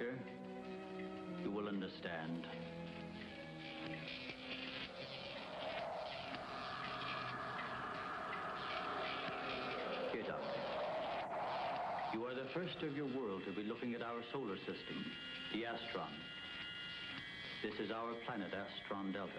Doctor. You will understand. Here, Doctor. You are the first of your world to be looking at our solar system, the Astron. This is our planet, Astron Delta.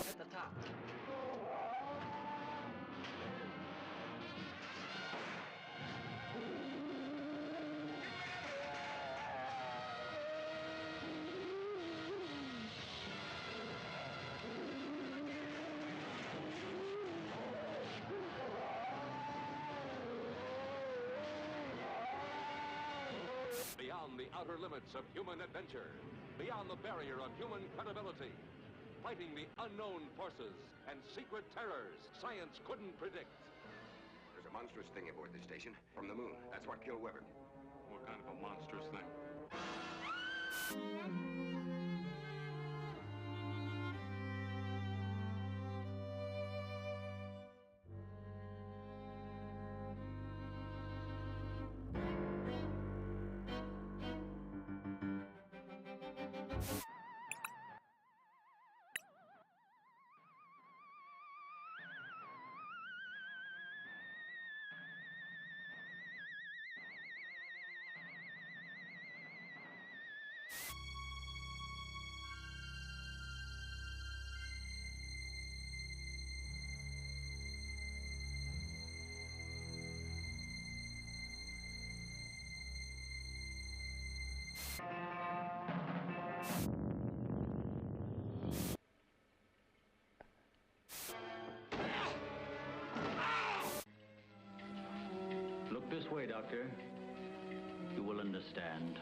At the top. Beyond the outer limits of human adventure, beyond the barrier of human credibility, fighting the unknown forces and secret terrors science couldn't predict. There's a monstrous thing aboard this station from the moon. That's what killed Weber. What kind of a monstrous thing? Look this way, Doctor. You will understand.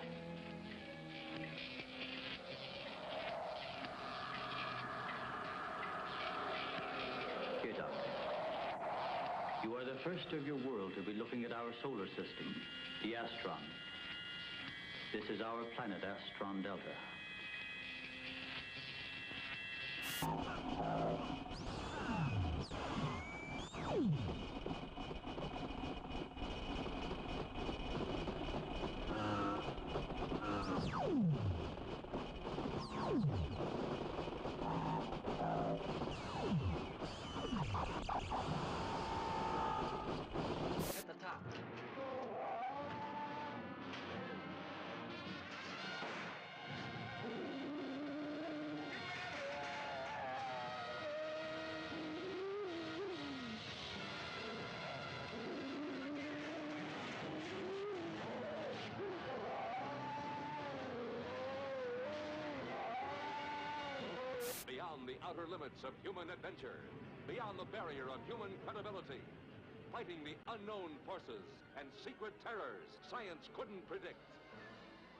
Here, Doctor. You are the first of your world to be looking at our solar system, the Astron. This is our planet, Astron Delta. At the top. Beyond the outer limits of human adventure, beyond the barrier of human credibility, fighting the unknown forces and secret terrors science couldn't predict.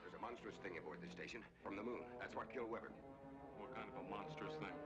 There's a monstrous thing aboard this station from the moon. That's what killed Weber. What kind of a monstrous thing?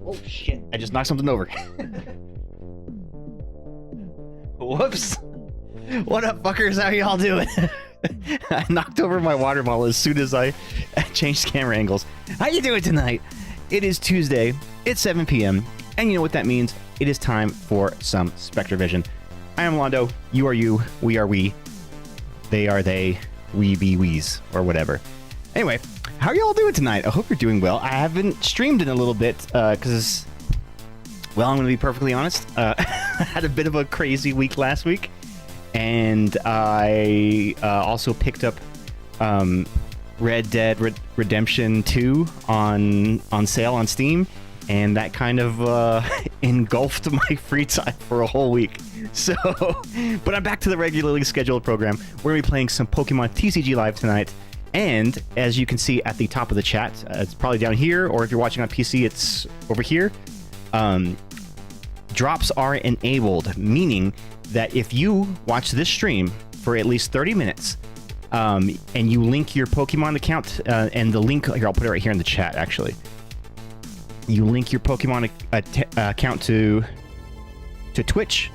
Oh shit, I just knocked something over. Whoops. What up, fuckers? How y'all doing? I knocked over my water bottle as soon as I changed camera angles. How you doing tonight? It is Tuesday, it's 7 p.m., and you know what that means. It is time for some Spectre Vision. I am Londo, you are you, we are we, they are they, we be we's, or whatever. Anyway, how are y'all doing tonight? I hope you're doing well. I haven't streamed in a little bit, because, well, I'm going to be perfectly honest. I had a bit of a crazy week last week, and I also picked up Red Dead Redemption 2 on sale on Steam, and that kind of engulfed my free time for a whole week. So, but I'm back to the regularly scheduled program. We're going to be playing some Pokemon TCG Live tonight. And as you can see at the top of the chat, it's probably down here, or if you're watching on PC, it's over here. Drops are enabled, meaning that if you watch this stream for at least 30 minutes, and you link your Pokemon account, and the link here, I'll put it right here in the chat, actually. You link your Pokemon account to Twitch.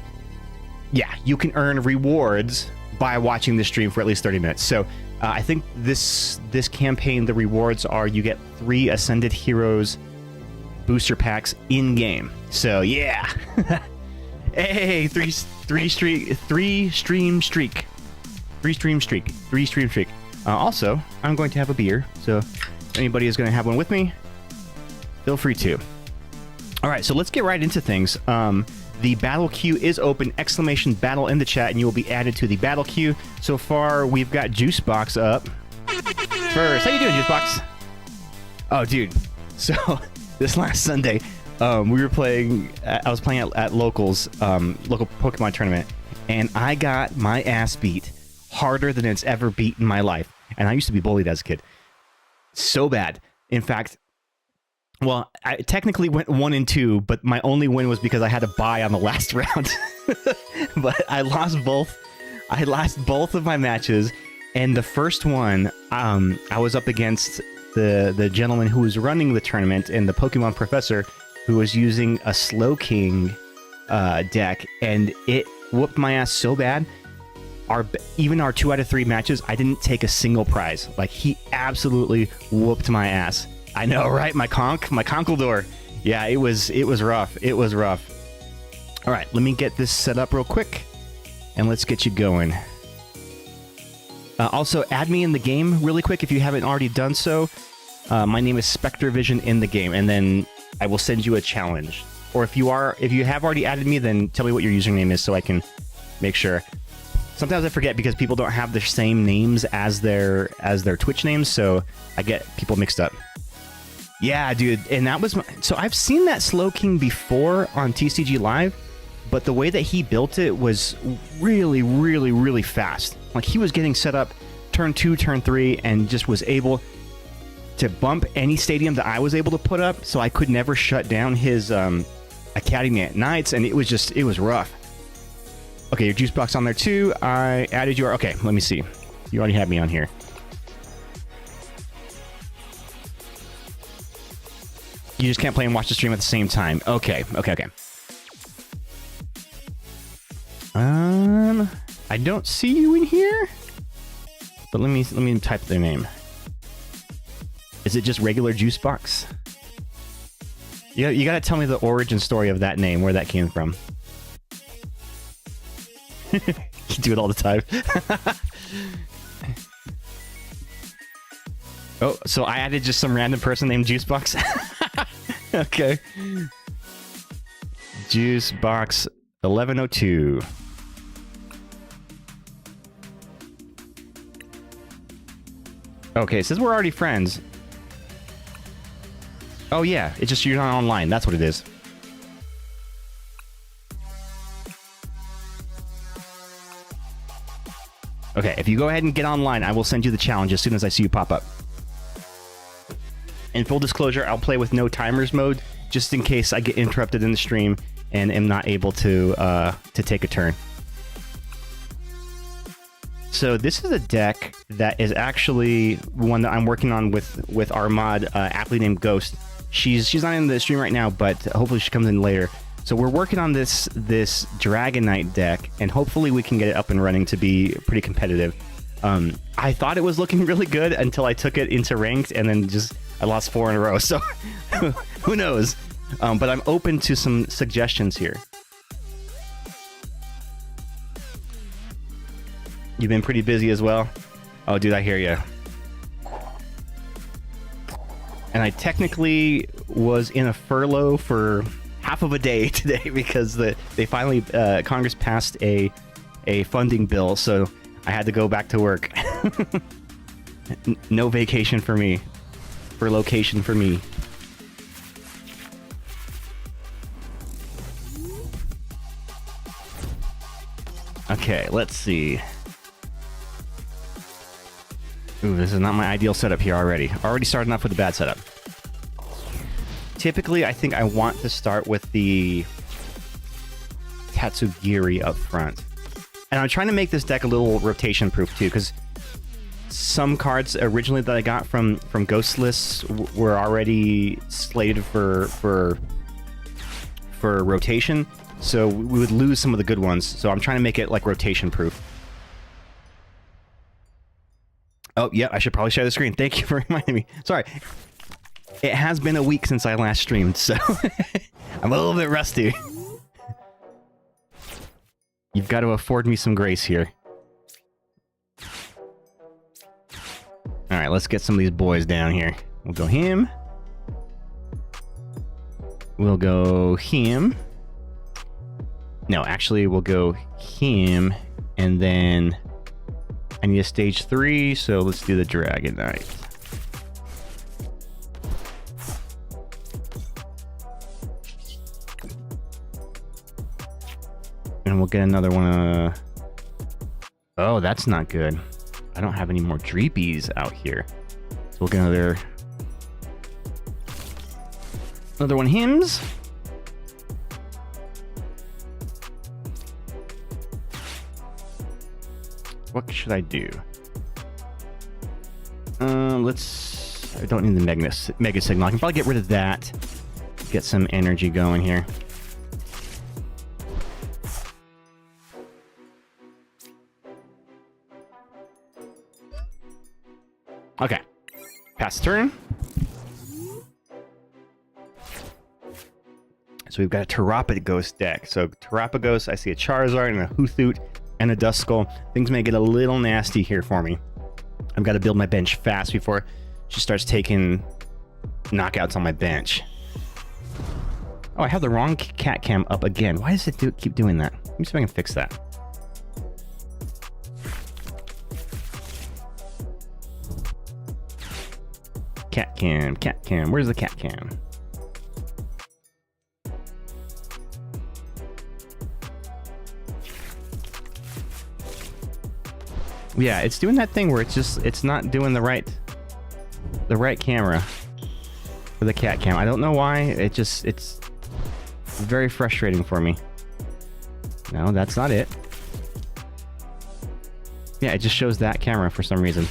Yeah, you can earn rewards by watching the stream for at least 30 minutes. So I think this campaign, the rewards are you get 3 Ascended Heroes booster packs in game. So yeah, hey, three stream streak. Also, I'm going to have a beer. So if anybody is going to have one with me, feel free to. All right, so let's get right into things. The battle queue is open, exclamation battle in the chat, and you will be added to the battle queue. So far, we've got Juicebox up first. How you doing, Juicebox? Oh, dude. So, this last Sunday, we were playing, I was playing at Locals, local Pokemon tournament, and I got my ass beat harder than it's ever beat in my life. And I used to be bullied as a kid. So bad. In fact, well, I technically went 1-2, but my only win was because I had a bye on the last round. But I lost both. I lost both of my matches, and the first one, I was up against the gentleman who was running the tournament and the Pokemon professor who was using a Slowking deck, and it whooped my ass so bad. Even our 2 out of 3 matches, I didn't take a single prize. Like, he absolutely whooped my ass. I know, right? My Conkeldurr. Yeah, it was rough. It was rough. All right, let me get this set up real quick, and let's get you going. Also, add me in the game really quick if you haven't already done so. My name is Spectre Vision in the game, and then I will send you a challenge. Or if you have already added me, then tell me what your username is so I can make sure. Sometimes I forget because people don't have the same names as their Twitch names, so I get people mixed up. Yeah, dude, and that was so I've seen that Slowking before on TCG Live, but the way that he built it was really, really, really fast. Like, he was getting set up turn 2, turn 3, and just was able to bump any stadium that I was able to put up, so I could never shut down his Academy at Nights, and it was rough. Okay, your juice box on there too. I added your... Okay, let me see. You already have me on here. You just can't play and watch the stream at the same time. Okay. I don't see you in here, but let me type their name. Is it just regular Juicebox? You gotta tell me the origin story of that name, where that came from. You do it all the time. Oh, so I added just some random person named Juicebox. Okay. Juicebox 1102. Okay, it says we're already friends. Oh yeah, it's just you're not online. That's what it is. Okay, if you go ahead and get online, I will send you the challenge as soon as I see you pop up. In full disclosure, I'll play with no timers mode, just in case I get interrupted in the stream and am not able to take a turn. So this is a deck that is actually one that I'm working on with our mod, aptly named Ghost. She's not in the stream right now, but hopefully she comes in later. So we're working on this Dragon Knight deck, and hopefully we can get it up and running to be pretty competitive. I thought it was looking really good until I took it into ranked, and then I lost 4 in a row. So who knows? But I'm open to some suggestions here. You've been pretty busy as well? Oh, dude, I hear you. And I technically was in a furlough for half of a day today because they finally, Congress passed a funding bill, so I had to go back to work. No vacation for me. For location for me. Okay, let's see. Ooh, this is not my ideal setup here already. Already starting off with a bad setup. Typically, I think I want to start with the Tatsugiri up front. And I'm trying to make this deck a little rotation-proof, too, because some cards originally that I got from Ghost lists were already slated for rotation, so we would lose some of the good ones. So I'm trying to make it, like, rotation-proof. Oh, yeah, I should probably share the screen. Thank you for reminding me. Sorry. It has been a week since I last streamed, so I'm a little bit rusty. You've got to afford me some grace here. Alright, let's get some of these boys down here. We'll go him. We'll go him. No, actually, we'll go him, and then I need a stage 3, so let's do the Dragon Knight. And we'll get another one. Oh, that's not good. I don't have any more Dreepies out here. So we'll get another one hymns. What should I do? I don't need the Mega Signal. I can probably get rid of that. Get some energy going here. Okay. Pass turn. So we've got a Terapagos deck. So Terapagos, I see a Charizard and a Hoothoot and a Duskull. Things may get a little nasty here for me. I've got to build my bench fast before she starts taking knockouts on my bench. Oh, I have the wrong cat cam up again. Why does it keep doing that? Let me see if I can fix that. Cat cam. Where's the cat cam? Yeah, it's doing that thing where it's not doing the right camera for the cat cam. I don't know why. It's very frustrating for me. No, that's not it. Yeah, it just shows that camera for some reason.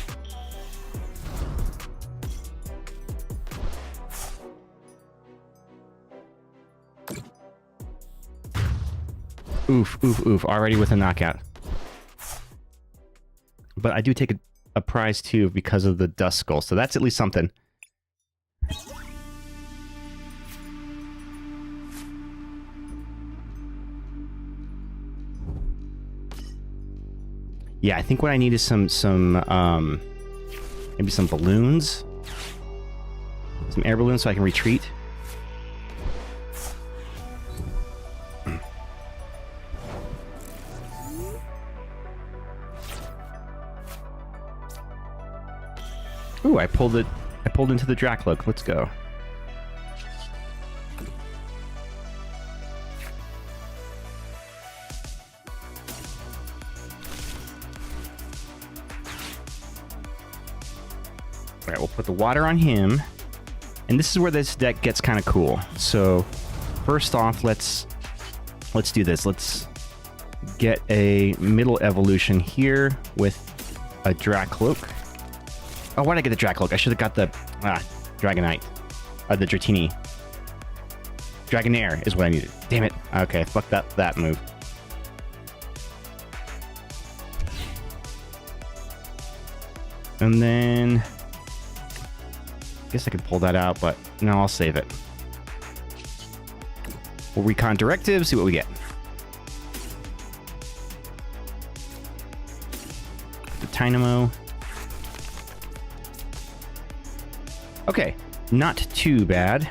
Oof, oof, oof. Already with a knockout. But I do take a prize too because of the Duskull, so that's at least something. Yeah, I think what I need is some maybe some balloons. Some air balloons so I can retreat. Ooh, I pulled into the Drakloak. Let's go. the water on him. And this is where this deck gets kind of cool. So first off, let's do this. Let's get a middle evolution here with a Dracloak. Oh, why did I get the Dracloak? I should have got the Dragonite. The Dratini. Dragonair is what I needed. Damn it. Okay, fuck that move. And then I guess I could pull that out, but no, I'll save it. We'll recon directive, see what we get. The Tynamo. Okay, not too bad.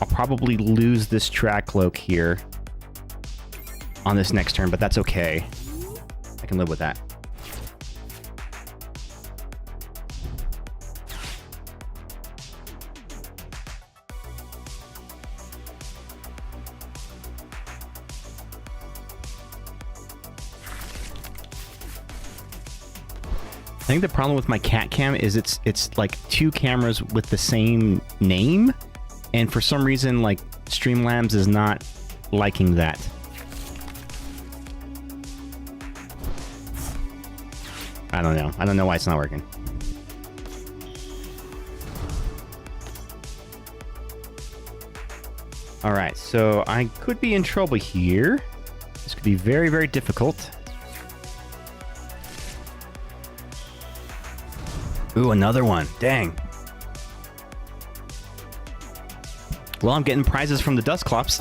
I'll probably lose this Dracloak here on this next turn, but that's okay. I can live with that. I think the problem with my cat cam is it's like two cameras with the same name, and for some reason like Streamlabs is not liking that. I don't know. I don't know why it's not working. Alright, so I could be in trouble here. This could be very, very difficult. Ooh, another one. Dang. Well, I'm getting prizes from the Dusclops.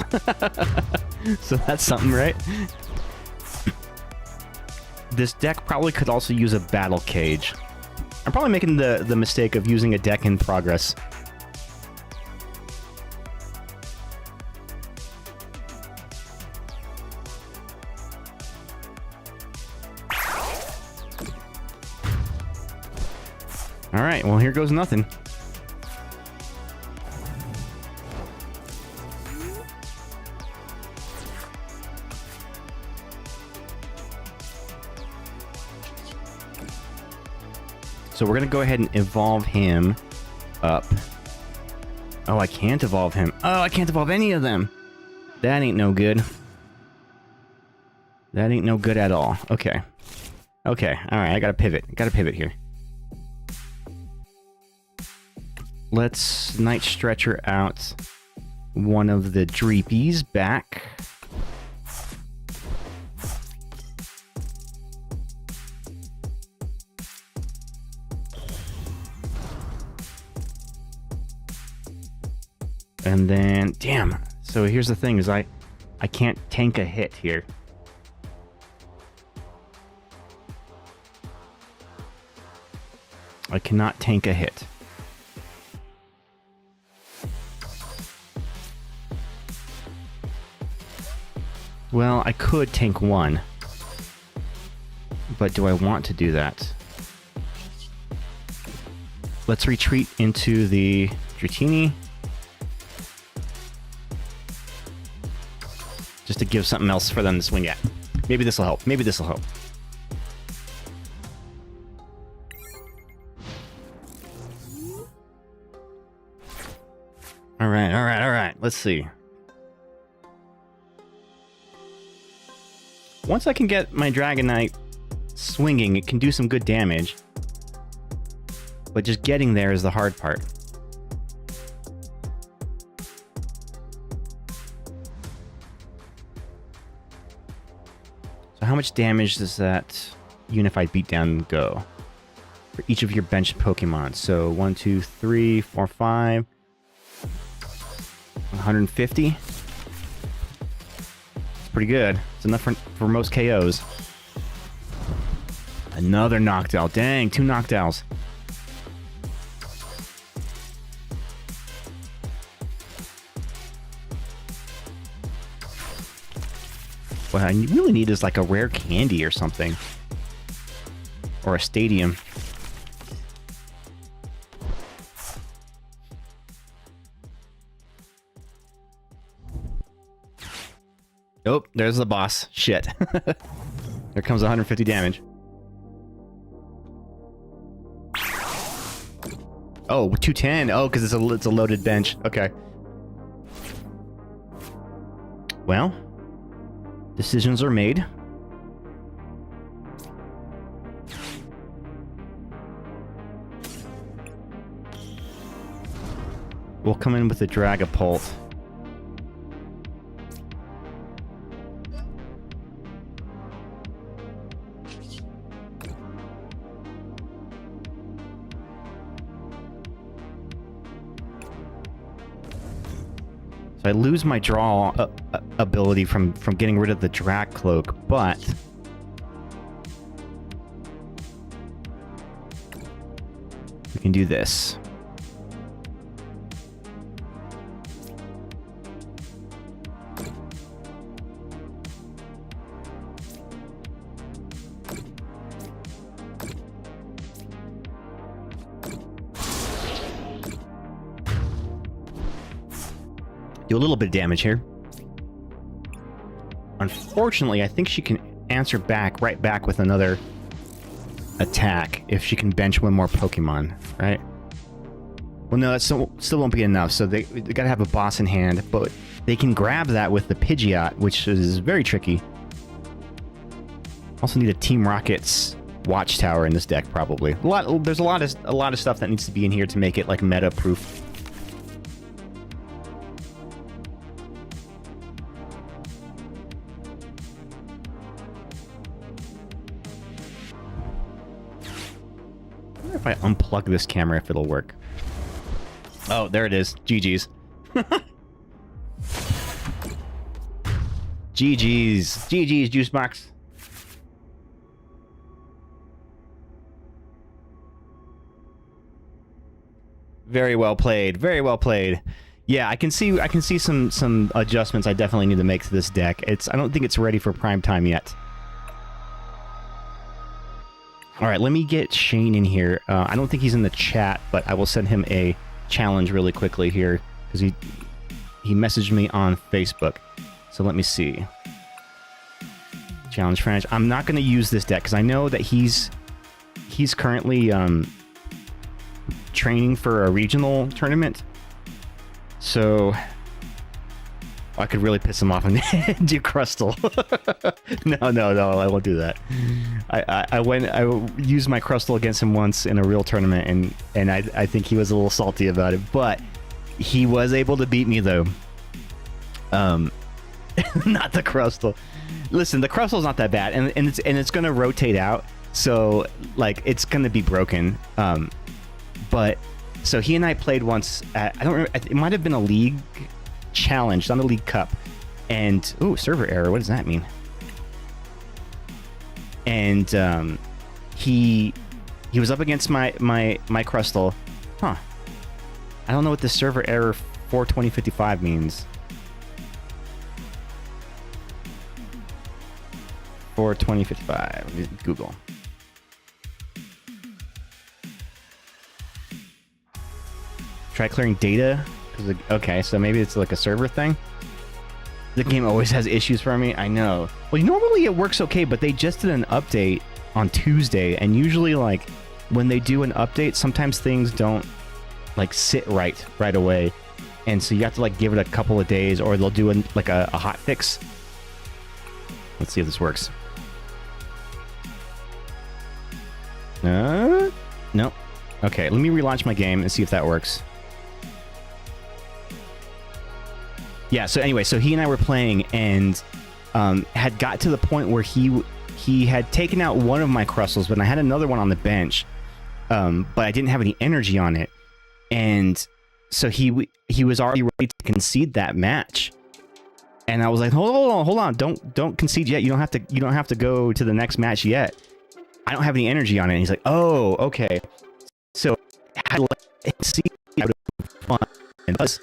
So that's something, right? This deck probably could also use a Battle Cage. I'm probably making the mistake of using a deck in progress. Alright, well here goes nothing. So we're going to go ahead and evolve him up. Oh, I can't evolve him. Oh, I can't evolve any of them. That ain't no good. That ain't no good at all. Okay. Okay, alright, I gotta pivot. I gotta pivot here. Let's Night Stretcher out one of the Dreepies back. And then, damn. So here's the thing: is I can't tank a hit here. I cannot tank a hit. Well, I could tank one, but do I want to do that? Let's retreat into the Dratini. Just to give something else for them to swing at. Maybe this will help. Maybe this will help. Alright, alright, alright. Let's see. Once I can get my Dragonite swinging, it can do some good damage. But just getting there is the hard part. So how much damage does that Unified Beatdown go? For each of your benched Pokemon. So 1, 2, 3, 4, 5... 150. It's pretty good. It's enough for most KOs. Another Noctowl. Dang, 2 Noctowls. What I really need is like a rare candy or something. Or a stadium. Oh, there's the boss. Shit. There comes 150 damage. Oh, 210. Oh, because it's a loaded bench. Okay. Well, decisions are made. We'll come in with the Dragapult. I lose my draw ability from getting rid of the Drag Cloak, but we can do this. Do a little bit of damage here. Unfortunately, I think she can answer right back with another attack if she can bench one more Pokemon, right? Well, no, that still won't be enough, so they gotta have a boss in hand, but they can grab that with the Pidgeot, which is very tricky. Also need a Team Rocket's Watchtower in this deck, probably. There's a lot of stuff that needs to be in here to make it like meta-proof. If I unplug this camera, if it'll work. Oh, there it is. GG's. GG's. GG's, Juicebox. Very well played. Very well played. Yeah, I can see some adjustments I definitely need to make to this deck. I don't think it's ready for prime time yet. All right, let me get Shane in here. I don't think he's in the chat, but I will send him a challenge really quickly here because he messaged me on Facebook. So let me see. Challenge French. I'm not going to use this deck because I know that he's currently training for a regional tournament. So I could really piss him off and do Crustle. No, I won't do that. I used my Crustle against him once in a real tournament, and I think he was a little salty about it, but he was able to beat me though. Not the Crustle. Listen, the Crustle's not that bad, and it's gonna rotate out, so like it's gonna be broken. But so he and I played once at, I don't remember, it might have been a league challenge, not a league cup, and ooh, server error, what does that mean? And he was up against my Crustle. Huh, I don't know what the server error 42055 means. 42055, Google. Try clearing data. Okay, so maybe it's like a server thing. The game always has issues for me. I know. Well, normally it works okay, but they just did an update on Tuesday, and usually, like, when they do an update, sometimes things don't like sit right away, and so you have to like give it a couple of days, or they'll do a hot fix. Let's see if this works. No. Okay, let me relaunch my game and see if that works. Yeah, so anyway, so he and I were playing and had got to the point where he had taken out one of my Crustles, but I had another one on the bench, but I didn't have any energy on it. And so he was already ready to concede that match. And I was like, hold on, don't concede yet. You don't have to go to the next match yet. I don't have any energy on it. And he's like, oh, okay. So I had to let him see out of fun. And thus,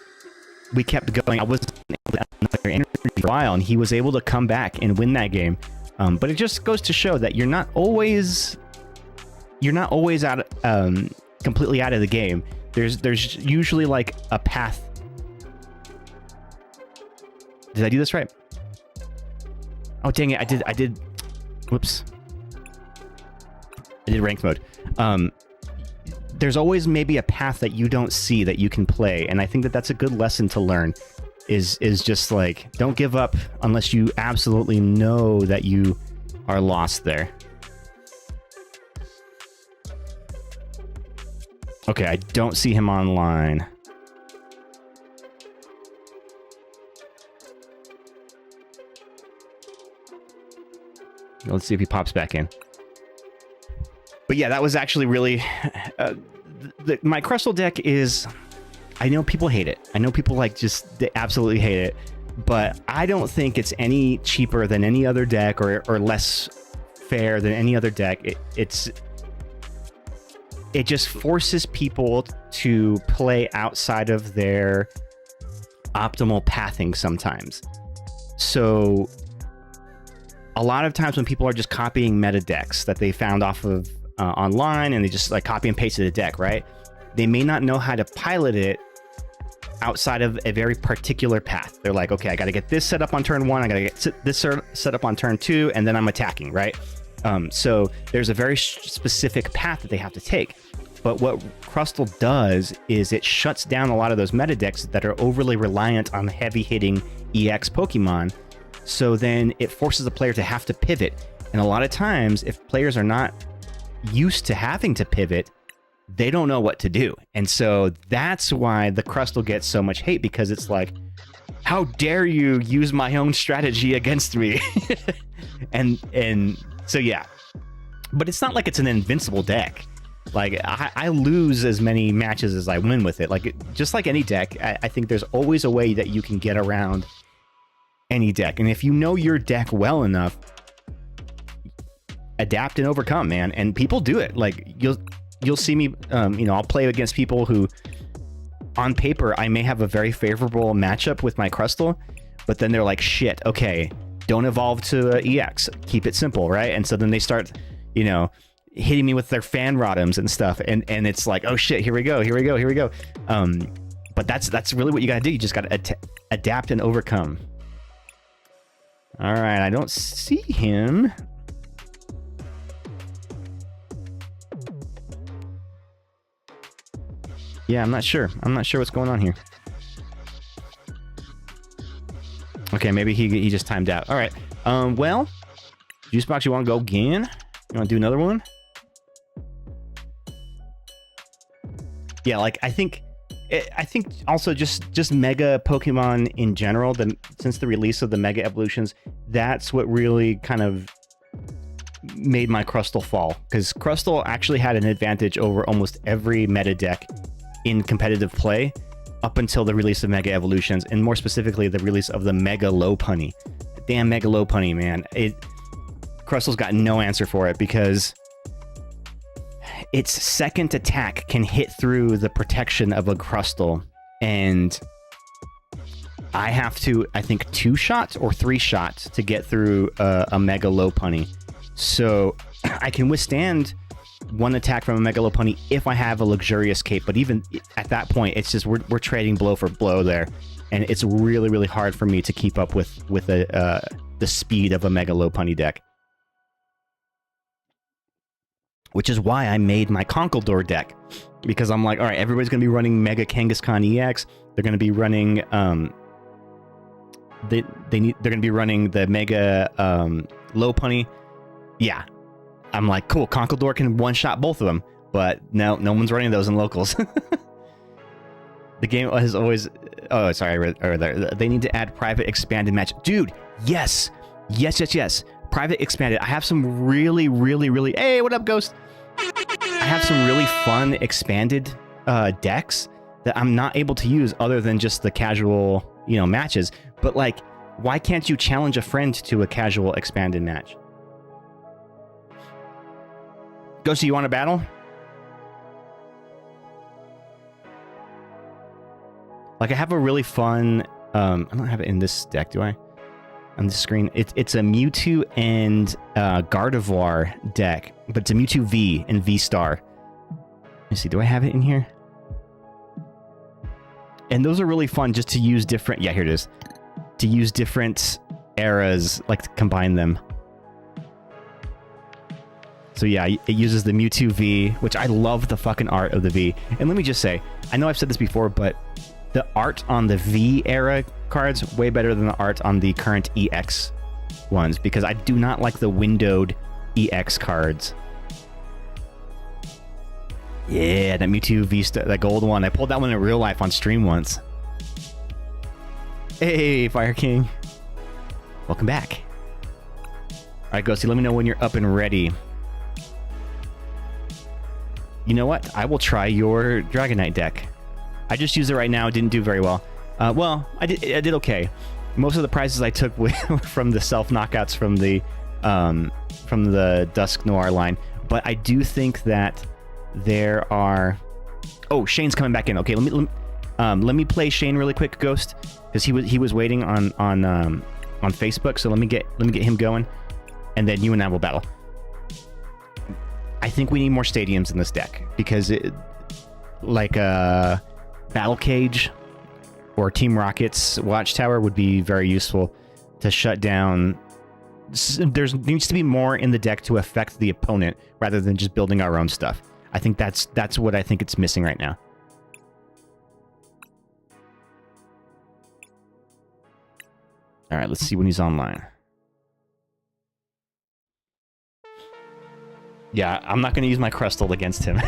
we kept going. I wasn't able to have another energy for a while, and he was able to come back and win that game. But it just goes to show that you're not always out, completely out of the game. There's usually like a path. Did I do this right? Oh, dang it. I did. Whoops. I did ranked mode. there's always maybe a path that you don't see that you can play, and I think that that's a good lesson to learn. Is just like, don't give up unless you absolutely know that you are lost there. Okay, I don't see him online. Let's see if he pops back in. But yeah, that was actually really... my Crustle deck is... I know people hate it. I know people like they absolutely hate it. But I don't think it's any cheaper than any other deck or less fair than any other deck. It just forces people to play outside of their optimal pathing sometimes. So a lot of times when people are just copying meta decks that they found off of online, and they just like copy and paste the deck, right? They may not know how to pilot it outside of a very particular path. They're like, okay, I got to get this set up on turn 1, I got to get this set up on turn 2, and then I'm attacking, right? So there's a very specific path that they have to take. But what Crustle does is it shuts down a lot of those meta decks that are overly reliant on heavy-hitting EX Pokemon. So then it forces the player to have to pivot. And a lot of times, if players are not used to having to pivot, they don't know what to do. And so that's why the Crustle gets so much hate, because it's like, how dare you use my own strategy against me? and so yeah. But it's not like it's an invincible deck. Like, I lose as many matches as I win with it. Like, just like any deck, I think there's always a way that you can get around any deck. And if you know your deck well enough, adapt and overcome, man. And people do it. Like, you'll see me, I'll play against people who, on paper, I may have a very favorable matchup with my Crustle, but then they're like, shit, okay, don't evolve to EX. Keep it simple, right? And so then they start, hitting me with their fan Rotoms and stuff, and it's like, oh shit, here we go. But that's really what you gotta do. You just gotta adapt and overcome. All right, I don't see him. Yeah, I'm not sure what's going on here. Okay, maybe he just timed out. All right. Well, Juicebox, you want to go again? You want to do another one? Yeah, like I think also just Mega Pokemon in general, since the release of the Mega Evolutions, that's what really kind of made my Crustle fall, because Crustle actually had an advantage over almost every meta deck in competitive play up until the release of Mega Evolutions, and more specifically the release of the Mega Lopunny. Damn Mega Lopunny, man. Crustle's got no answer for it, because its second attack can hit through the protection of a Crustle, and I have to, I think, 2 shots or 3 shots to get through a Mega Lopunny. So I can withstand one attack from a Mega Lopunny if I have a luxurious cape, but even at that point, it's just we're trading blow for blow there, and it's really, really hard for me to keep up with the speed of a Mega Lopunny deck. Which is why I made my Conkeldurr deck, because I'm like, all right, everybody's gonna be running Mega Kangaskhan EX. They're gonna be running they're gonna be running the Mega Lopunny. Yeah, I'm like, cool. Conkeldurr can one-shot both of them, but no one's running those in locals. The game has always. Oh, sorry, I read there. They need to add private expanded match, dude. Yes. Private expanded. I have some really, really, really... Hey, what up, Ghost? I have some really fun expanded decks that I'm not able to use other than just the casual, matches. But, like, why can't you challenge a friend to a casual expanded match? Ghost, do you want to battle? Like, I have a really fun... I don't have it in this deck, do I? On the screen, it's a Mewtwo and Gardevoir deck, but it's a Mewtwo V and V Star. Let me see, do I have it in here? And those are really fun just to use different... Yeah, here it is. To use different eras, like to combine them. So yeah, it uses the Mewtwo V, which I love the fucking art of the V. And let me just say, I know I've said this before, but the art on the V era cards way better than the art on the current EX ones, because I do not like the windowed EX cards. Yeah, that Mewtwo V, that gold one. I pulled that one in real life on stream once. Hey, Fire King. Welcome back. All right, Ghosty, let me know when you're up and ready. You know what? I will try your Dragonite deck. I just use it right now. It didn't do very well. Well, I did okay. Most of the prizes I took were from the self knockouts from the Dusk Noir line, but I do think that there are. Oh, Shane's coming back in. Okay, let me play Shane really quick, Ghost, because he was waiting on Facebook. So let me get him going, and then you and I will battle. I think we need more stadiums in this deck because like Battle Cage or Team Rocket's Watchtower would be very useful to shut down. There needs to be more in the deck to affect the opponent rather than just building our own stuff. I think that's what I think it's missing right now. All right, let's see when he's online. Yeah, I'm not going to use my Crustle against him.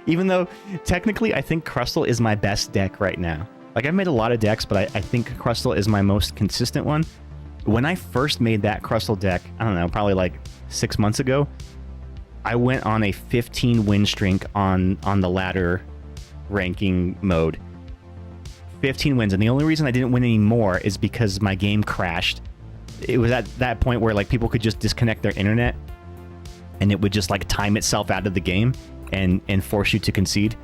Even though, technically, I think Crustle is my best deck right now. Like, I've made a lot of decks, but I think Crustle is my most consistent one. When I first made that Crustle deck, I don't know, probably like 6 months ago, I went on a 15 win streak on the ladder ranking mode. 15 wins, and the only reason I didn't win any more is because my game crashed. It was at that point where like people could just disconnect their internet, and it would just like time itself out of the game and force you to concede.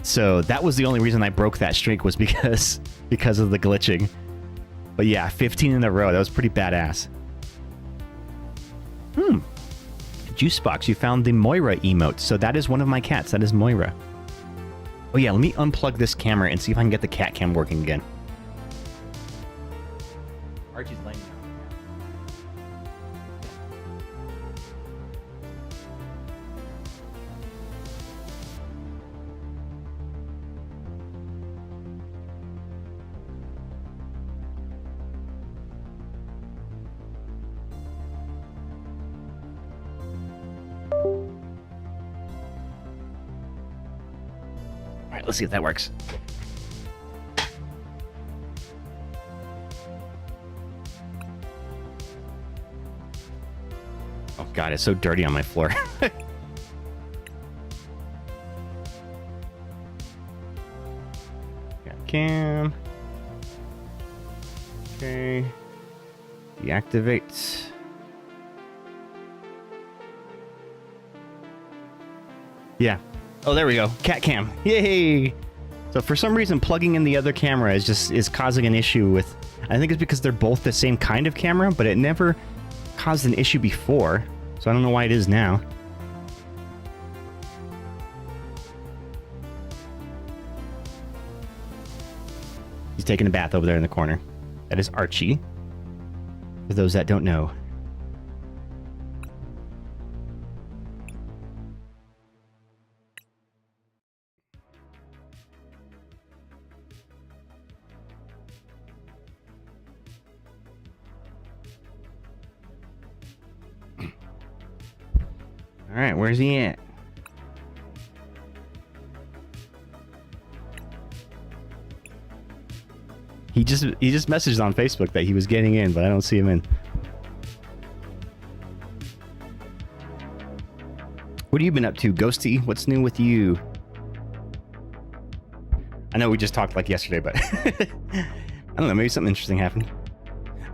So that was the only reason I broke that streak, was because of the glitching. But yeah, 15 in a row, that was pretty badass. Juicebox, you found the Moira emote. So that is one of my cats. That is Moira. Oh yeah, let me unplug this camera and see if I can get the cat cam working again. Archie's laying down. Alright, let's see if that works. Oh god, it's so dirty on my floor. Got cam. Okay. Deactivate. Yeah. Oh, there we go. Cat cam. Yay! So for some reason, plugging in the other camera is causing an issue with... I think it's because they're both the same kind of camera, but it never caused an issue before. So I don't know why it is now. He's taking a bath over there in the corner. That is Archie. For those that don't know. All right, where's he at? He just messaged on Facebook that he was getting in, but I don't see him in. What have you been up to, Ghosty? What's new with you? I know we just talked like yesterday, but I don't know, maybe something interesting happened.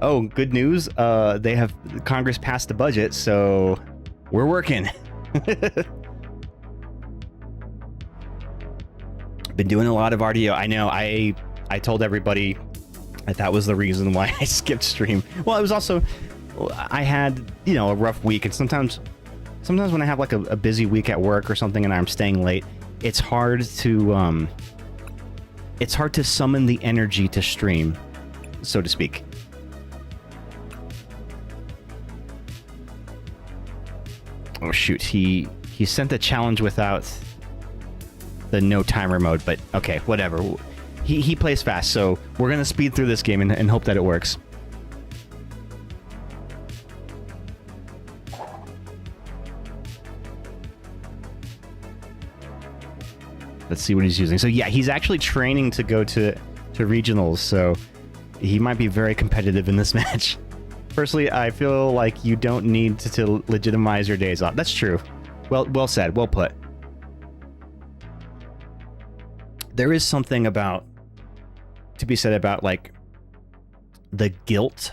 Oh, good news. Congress passed the budget, so we're working. Been doing a lot of RDO. I know. I told everybody that was the reason why I skipped stream. Well, it was also I had a rough week, and sometimes when I have like a busy week at work or something, and I'm staying late, it's hard to summon the energy to stream, so to speak. Oh shoot, he sent the challenge without the no timer mode, but okay, whatever. He plays fast, so we're gonna speed through this game and hope that it works. Let's see what he's using. So yeah, he's actually training to go to regionals, so he might be very competitive in this match. Personally, I feel like you don't need to legitimize your days off. That's true. Well said. Well put. There is something to be said about like the guilt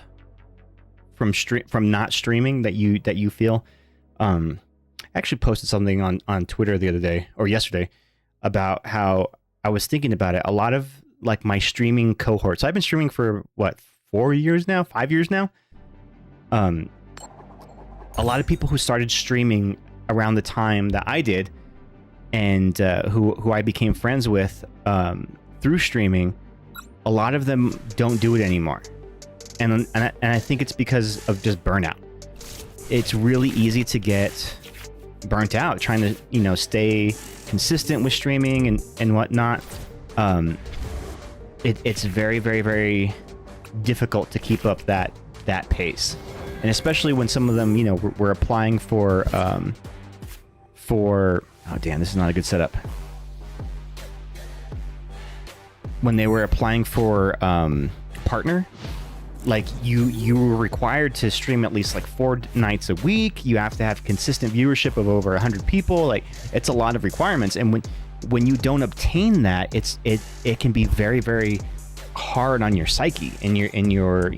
from not streaming that you feel. I actually posted something on Twitter the other day or yesterday about how I was thinking about it. A lot of like my streaming cohorts. I've been streaming for what, 4 years now, 5 years now. A lot of people who started streaming around the time that I did, and who I became friends with through streaming, a lot of them don't do it anymore, and I think it's because of just burnout. It's really easy to get burnt out trying to stay consistent with streaming and whatnot. It's very, very, very difficult to keep up that pace, and especially when some of them were applying for oh damn, this is not a good setup. When they were applying for partner, like you were required to stream at least like 4 nights a week. You have to have consistent viewership of over 100 people. Like, it's a lot of requirements, and when you don't obtain that, it can be very, very hard on your psyche and your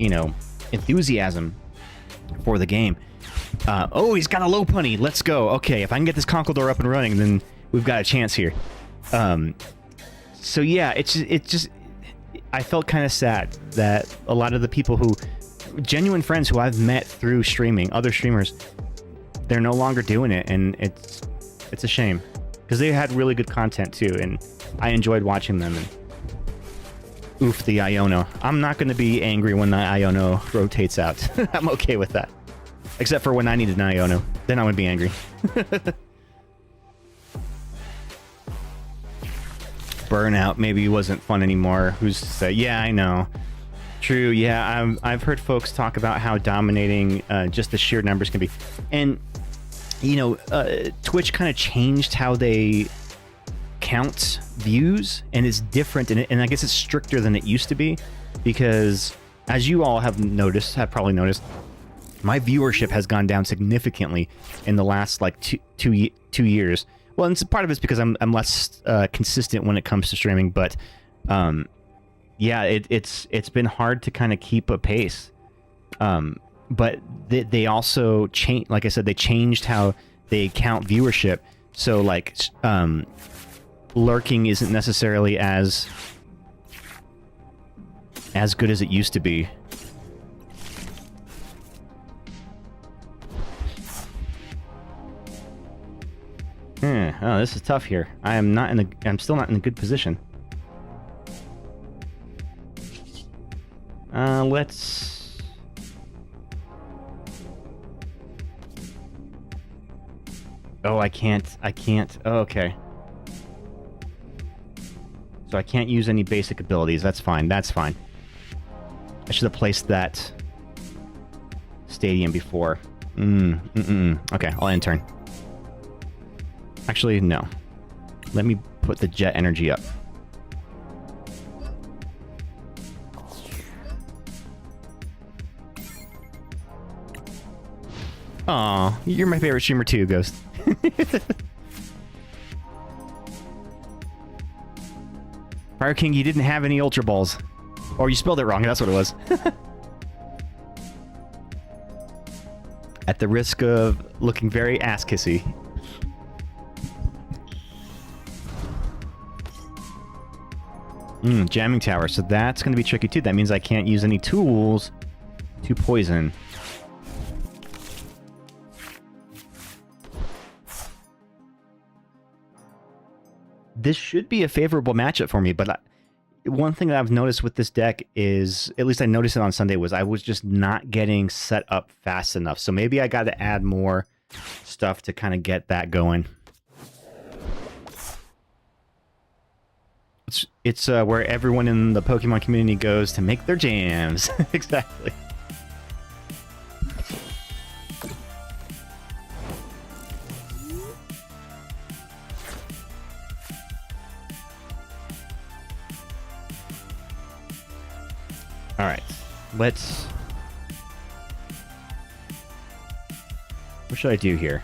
enthusiasm for the game. Oh, he's got a low punny. Let's go. Okay, if I can get this Conkeldurr up and running, then we've got a chance here. So yeah, it's just I felt kind of sad that a lot of the people genuine friends who I've met through streaming, other streamers, they're no longer doing it, and it's a shame because they had really good content too, and I enjoyed watching them. And oof, the Iono. I'm not going to be angry when the Iono rotates out. I'm okay with that. Except for when I need an Iono. Then I would be angry. Burnout maybe wasn't fun anymore. Who's to say? Yeah, I know. True, yeah. I've heard folks talk about how dominating just the sheer numbers can be. And, Twitch kind of changed how they count views, and it's different, and I guess it's stricter than it used to be, because as you all have probably noticed, my viewership has gone down significantly in the last like two years. Well, and part of it's because I'm less consistent when it comes to streaming, but yeah, it's been hard to kind of keep a pace. But they also change, like I said, they changed how they count viewership. So like lurking isn't necessarily as good as it used to be. Oh, this is tough here. I'm still not in a good position. Let's... Oh, I can't. Oh, okay. So I can't use any basic abilities. That's fine. I should have placed that stadium before. Okay, I'll end turn. Actually, no. Let me put the jet energy up. Aw, you're my favorite streamer too, Ghost. Fire King, you didn't have any Ultra Balls. Or you spelled it wrong, that's what it was. At the risk of looking very ass-kissy. Jamming tower, so that's going to be tricky too. That means I can't use any tools to poison. This should be a favorable matchup for me, but one thing that I've noticed with this deck is, at least I noticed it on Sunday, was I was just not getting set up fast enough. So maybe I got to add more stuff to kind of get that going. It's where everyone in the Pokemon community goes to make their jams. Exactly. All right, let's... What should I do here?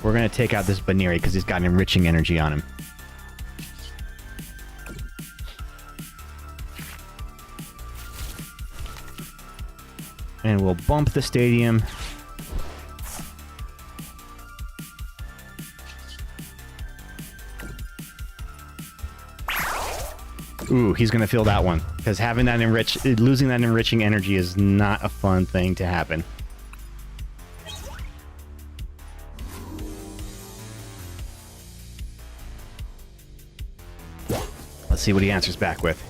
We're going to take out this Baneri because he's got an enriching energy on him. And we'll bump the stadium. Ooh, he's going to feel that one. Because having that losing that enriching energy is not a fun thing to happen. Let's see what he answers back with.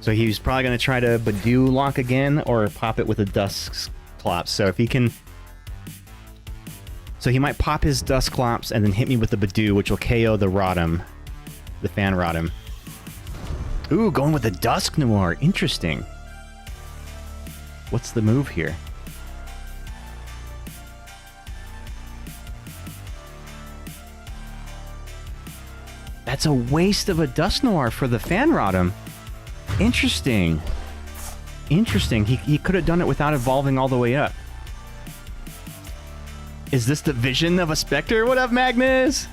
So he's probably going to try to Badoo lock again or pop it with a Dusclops. So if he can... So he might pop his Dusclops and then hit me with the Badoo, which will KO the Rotom. The Fan Rotom. Ooh, going with the Dusknoir. Interesting. What's the move here? That's a waste of a Dusknoir for the Fan Rotom. Interesting. Interesting. He could have done it without evolving all the way up. Is this the vision of a Spectre? What up, Magnus?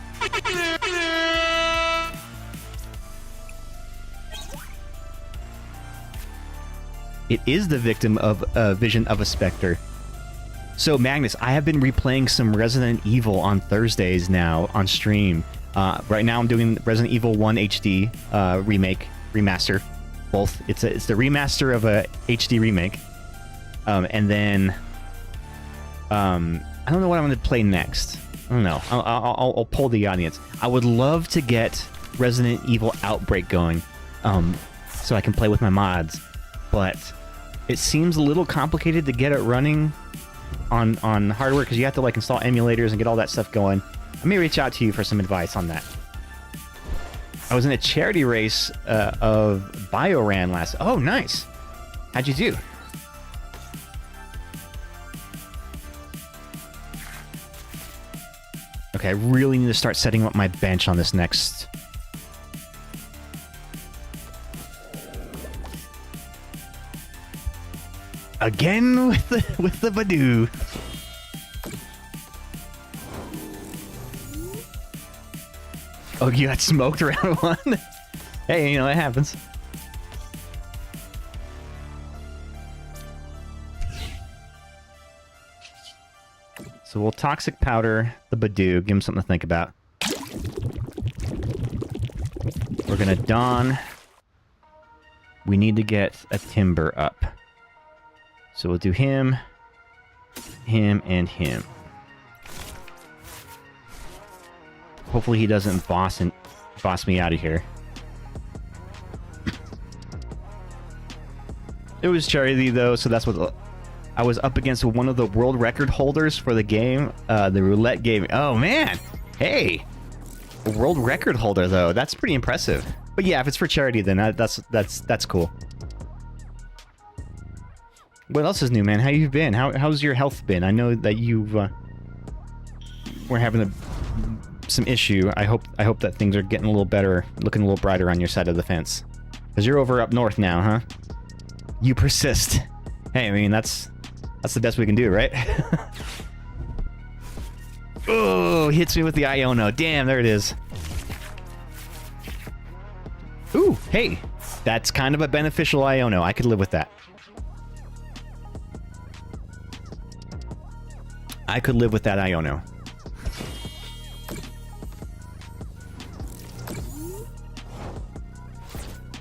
It is the victim of a vision of a Spectre. So, Magnus, I have been replaying some Resident Evil on Thursdays now on stream. Right now I'm doing Resident Evil 1 HD remaster. Both. It's the remaster of a HD remake. And then... I don't know what I'm going to play next. I don't know. I'll poll the audience. I would love to get Resident Evil Outbreak going, so I can play with my mods. But it seems a little complicated to get it running on hardware because you have to like install emulators and get all that stuff going. I may reach out to you for some advice on that. I was in a charity race of Bioran last... Oh, nice. How'd you do? Okay, I really need to start setting up my bench on this next... Again with the Badoo. Oh, you got smoked round one? Hey, you know, it happens. So we'll Toxic Powder the Badoo, give him something to think about. We're gonna Dawn. We need to get a Timber up. So we'll do him, him, and him. Hopefully he doesn't boss me out of here. It was charity though, so that's what I was up against one of the world record holders for the game, the roulette game. Oh man, hey, a world record holder though. That's pretty impressive. But yeah, if it's for charity, then that's cool. What else is new, man? How you been? How's your health been? I know that you've we're having some issue. I hope that things are getting a little better, looking a little brighter on your side of the fence. Because you're over up north now, huh? You persist. Hey, I mean that's the best we can do, right? Oh, hits me with the Iono. Damn, there it is. Ooh, hey, that's kind of a beneficial Iono. I could live with that. I could live with that Iono.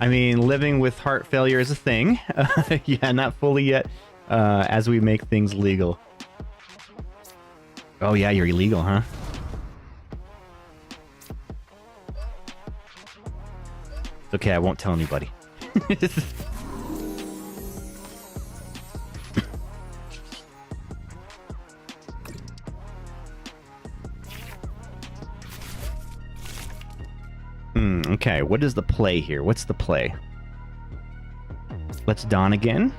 I mean, living with heart failure is a thing. Yeah, not fully yet, as we make things legal. Oh yeah, you're illegal, huh? It's okay, I won't tell anybody. Okay, what is the play here? What's the play? Let's Dawn again.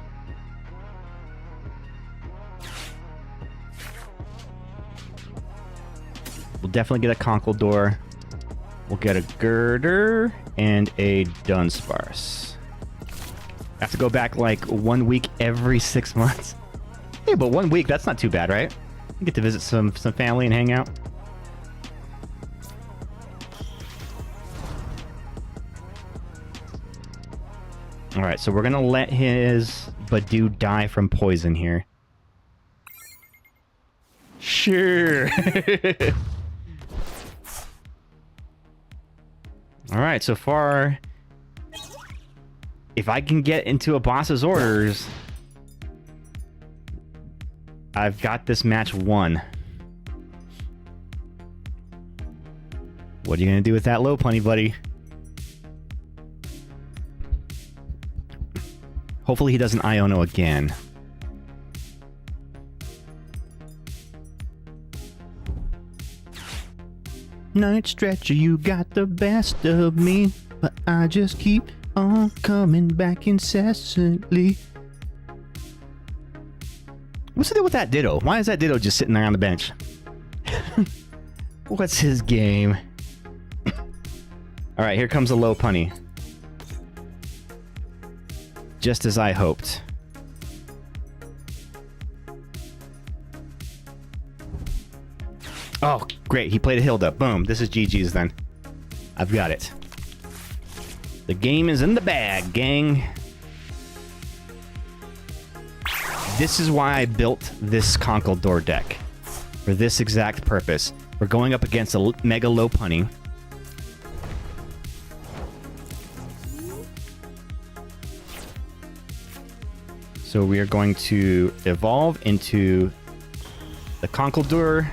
We'll definitely get a Conkeldurr. We'll get a Girder and a Dunsparce. I have to go back like 1 week every 6 months. Hey, but 1 week, that's not too bad, right? You get to visit some family and hang out. Alright, so we're gonna let his Badoo die from poison here. Sure. Alright, so far, if I can get into a boss's orders, I've got this match won. What are you gonna do with that Lopunny, buddy? Hopefully he doesn't Iono again. Night Stretcher, you got the best of me, but I just keep on coming back incessantly. What's the deal with that Ditto? Why is that Ditto just sitting there on the bench? What's his game? Alright, here comes a Lopunny. Just as I hoped. Oh, great. He played a Hilda. Boom. This is GG's then. I've got it. The game is in the bag, gang. This is why I built this Conkeldurr deck. For this exact purpose. We're going up against a Mega Lopunny. So we are going to evolve into the Conkeldurr.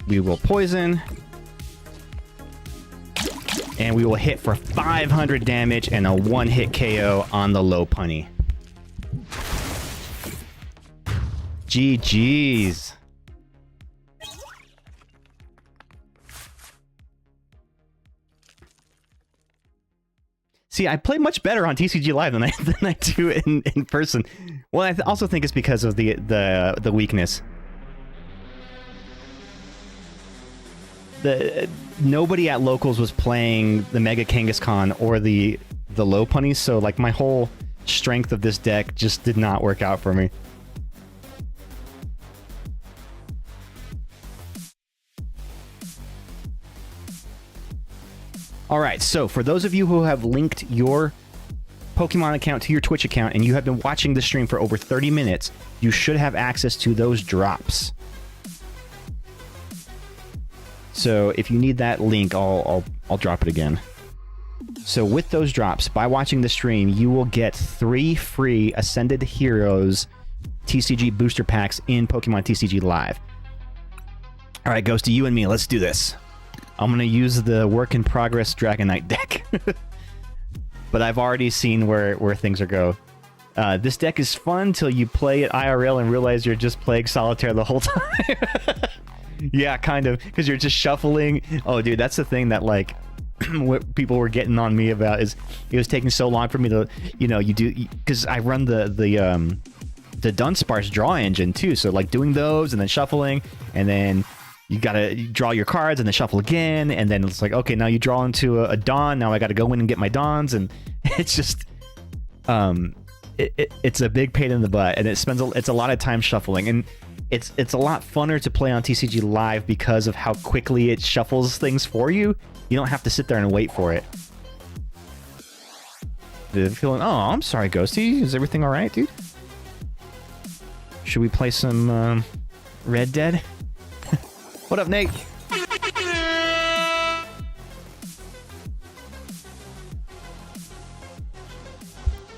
We will poison. And we will hit for 500 damage and a one-hit KO on the Lopunny. GG's. See, I play much better on TCG Live than I do in person. Well, I also think it's because of the weakness. Nobody at locals was playing the Mega Kangaskhan or the Lopunny, so like my whole strength of this deck just did not work out for me. Alright, so for those of you who have linked your Pokemon account to your Twitch account and you have been watching the stream for over 30 minutes, you should have access to those drops. So if you need that link, I'll drop it again. So with those drops, by watching the stream, you will get 3 free Ascended Heroes TCG booster packs in Pokemon TCG Live. Alright, Ghosty, you and me, let's do this. I'm going to use the Work in Progress Dragonite deck. But I've already seen where things are go. This deck is fun till you play it IRL and realize you're just playing Solitaire the whole time. Yeah, kind of, because you're just shuffling. Oh, dude, that's the thing that, like, what people were getting on me about is it was taking so long for me to, you know, because I run the Dunsparce draw engine, too, so, like, doing those and then shuffling, and then you gotta draw your cards and then shuffle again, and then it's like, okay, now you draw into a Dawn, now I gotta go in and get my Dawns, and it's just, it's a big pain in the butt, and it's a lot of time shuffling, and it's a lot funner to play on TCG Live because of how quickly it shuffles things for you. You don't have to sit there and wait for it. Feeling, oh, I'm sorry, Ghosty. Is everything alright, dude? Should we play some Red Dead? What up, Nate?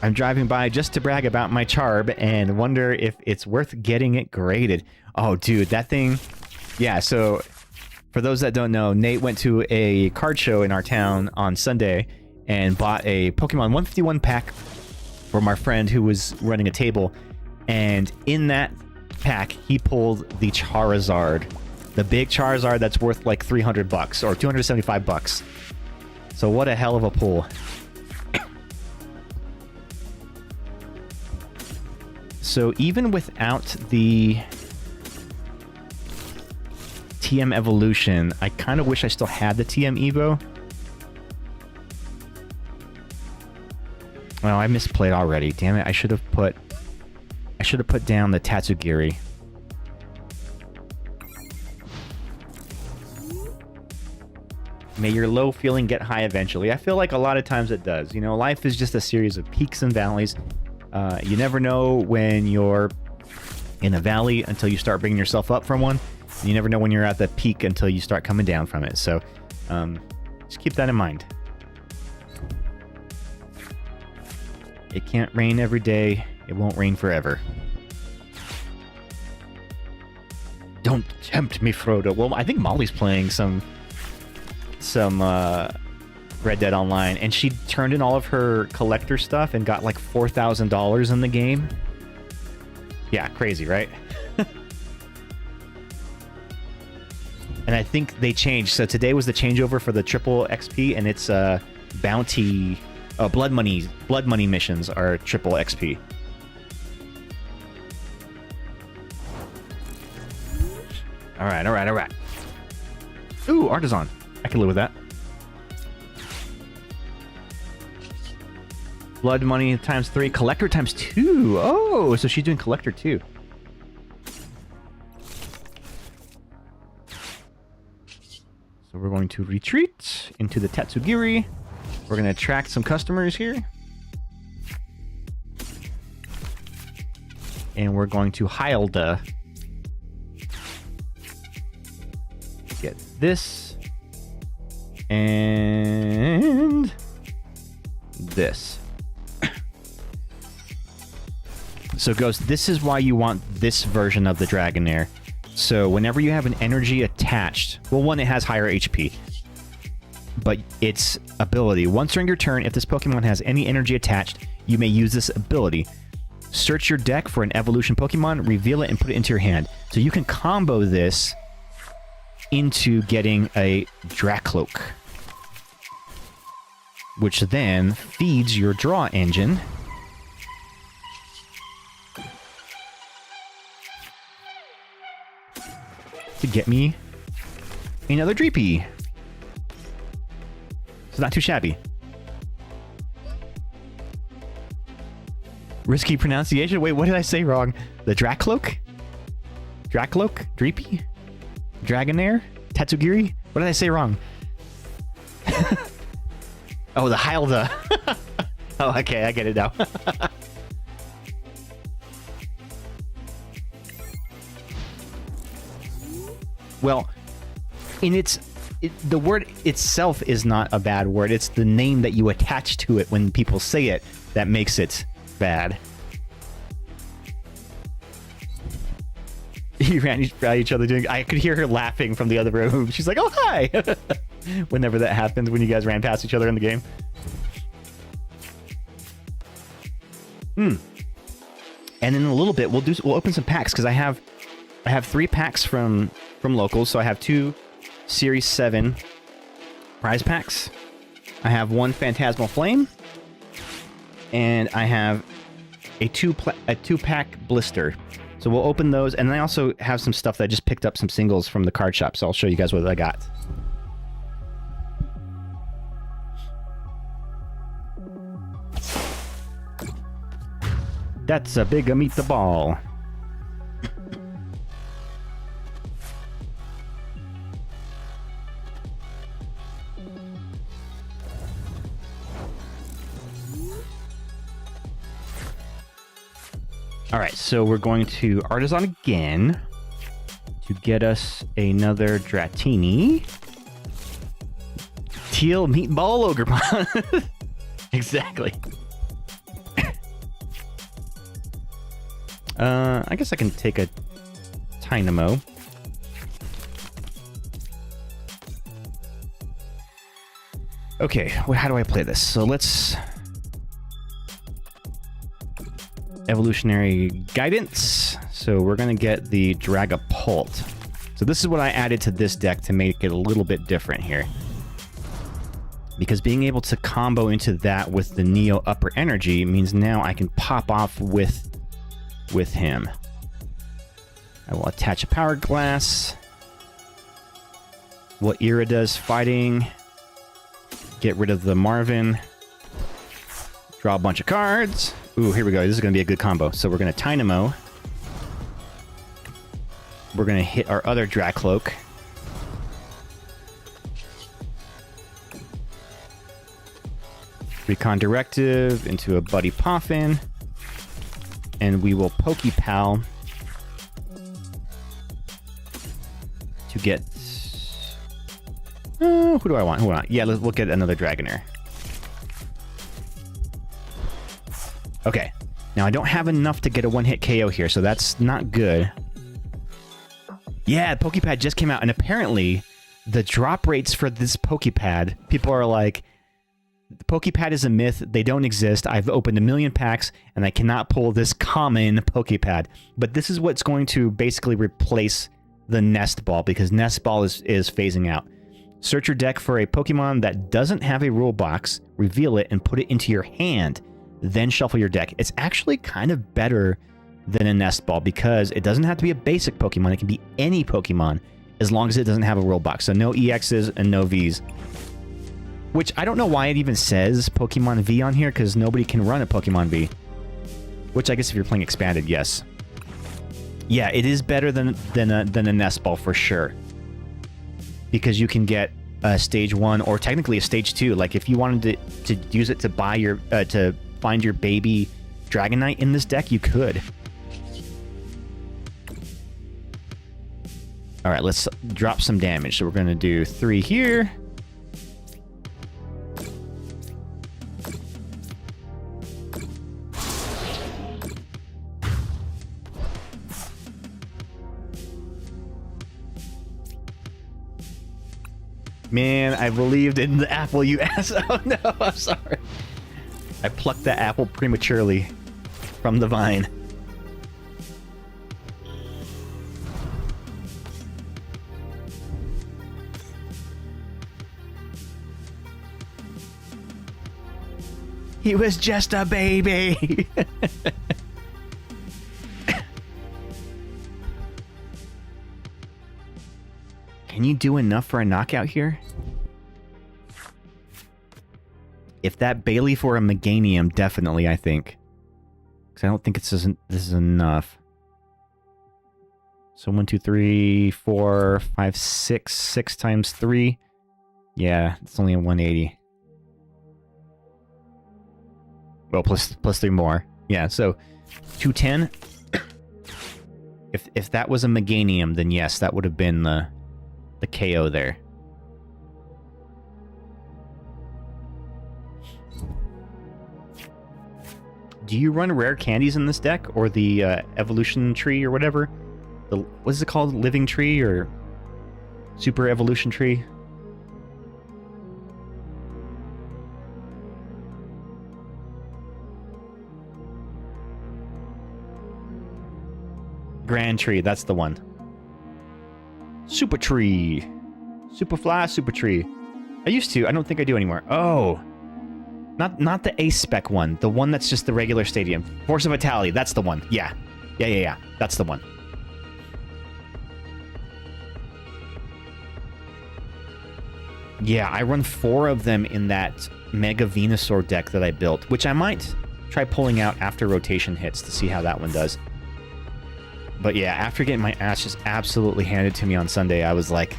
I'm driving by just to brag about my Charb and wonder if it's worth getting it graded. Oh, dude, that thing... Yeah, so for those that don't know, Nate went to a card show in our town on Sunday and bought a Pokemon 151 pack from our friend who was running a table. And in that pack, he pulled the Charizard. the big Charizard that's worth like $300 or $275. So what a hell of a pull. So even without the TM Evolution, I kind of wish I still had the TM Evo. Oh, I misplayed already. Damn it! I should have put down the Tatsugiri. May your low feeling get high eventually. I feel like a lot of times it does. You know, life is just a series of peaks and valleys. You never know when you're in a valley until you start bringing yourself up from one. You never know when you're at the peak until you start coming down from it. So just keep that in mind. It can't rain every day. It won't rain forever. Don't tempt me, Frodo. Well, I think Molly's playing some Red Dead Online, and she turned in all of her collector stuff and got like $4,000 in the game. Yeah, crazy, right? And I think they changed. So today was the changeover for the triple XP, and it's bounty, blood money missions are triple XP. All right. Ooh, Artisan. I can live with that. Blood money times 3, collector times 2. Oh, so she's doing collector too. So we're going to retreat into the Tatsugiri. We're going to attract some customers here. And we're going to Hylda. Get this. And this. So Ghost, this is why you want this version of the Dragonair. So whenever you have an energy attached, well, one, it has higher HP, but its ability, once during your turn, if this Pokemon has any energy attached, you may use this ability. Search your deck for an evolution Pokemon, reveal it, and put it into your hand. So you can combo this into getting a Dracloak, which then feeds your draw engine. To get me another Dreepy. It's not too shabby. Risky pronunciation? Wait, what did I say wrong? The Dracloak? Dracloak? Dreepy? Dragonair? Tatsugiri? What did I say wrong? Oh, the Hylda. Oh, okay, I get it now. Well, the word itself is not a bad word. It's the name that you attach to it when people say it that makes it bad. You ran at each other doing... I could hear her laughing from the other room. She's like, oh, hi! Whenever that happens, when you guys ran past each other in the game. And in a little bit, we'll open some packs, because I have 3 packs from locals. So I have 2 Series 7 prize packs. I have 1 Phantasmal Flame, and I have a 2-pack blister. So we'll open those, and I also have some stuff that I just picked up, some singles from the card shop. So I'll show you guys what I got. That's a big meet the ball. All right, so we're going to Artisan again to get us another Dratini. Teal Meatball Ogremon. Exactly. I guess I can take a Tynamo. Okay, well, how do I play this? So let's... Evolutionary Guidance. So we're going to get the Dragapult. So this is what I added to this deck to make it a little bit different here. Because being able to combo into that with the Neo Upper Energy means now I can pop off with him. I will attach a Power Glass. What Ira does fighting. Get rid of the Marvin. Draw a bunch of cards. Ooh, here we go. This is going to be a good combo. So we're going to Tynamo. We're going to hit our other Dracloak. Recon Directive into a Buddy Poffin. And we will Pokepal to get... who do I want? Who do I want? Yeah, we'll get another Dragonair. Okay. Now, I don't have enough to get a one-hit KO here, so that's not good. Yeah, Pokepad just came out, and apparently the drop rates for this Pokepad, people are like, the Pokepad is a myth, they don't exist, I've opened 1 million packs, and I cannot pull this common Pokepad. But this is what's going to basically replace the Nest Ball, because Nest Ball is phasing out. Search your deck for a Pokemon that doesn't have a rule box, reveal it, and put it into your hand, then shuffle your deck. It's actually kind of better than a Nest Ball, because it doesn't have to be a basic Pokemon, it can be any Pokemon, as long as it doesn't have a rule box. So no EXs and no Vs. Which, I don't know why it even says Pokemon V on here, because nobody can run a Pokemon V. Which, I guess if you're playing Expanded, yes. Yeah, it is better than a Nest Ball, for sure. Because you can get a Stage 1, or technically a Stage 2. Like, if you wanted to use it to buy your... to find your baby Dragonite in this deck, you could. Alright, let's drop some damage. So we're going to do 3 here. Man, I believed in the apple, you ass. Oh no, I'm sorry. I plucked that apple prematurely from the vine. He was just a baby. Can you do enough for a knockout here? If that Bayleaf or a Meganium, definitely, I think. Because I don't think this is enough. So 1, 2, 3, 4, 5, 6. 6 times 3. Yeah, it's only a 180. Well, plus 3 more. Yeah, so 210. If that was a Meganium, then yes, that would have been the KO there. Do you run rare candies in this deck, or the evolution tree or whatever? What is it called? Living tree or super evolution tree? Grand tree, that's the one. Super tree. Superfly, super tree. I used to, I don't think I do anymore. Oh. Not the Ace Spec one. The one that's just the regular stadium. Force of Vitality, that's the one. Yeah. Yeah. That's the one. Yeah, I run 4 of them in that Mega Venusaur deck that I built, which I might try pulling out after rotation hits to see how that one does. But yeah, after getting my ass just absolutely handed to me on Sunday, I was like,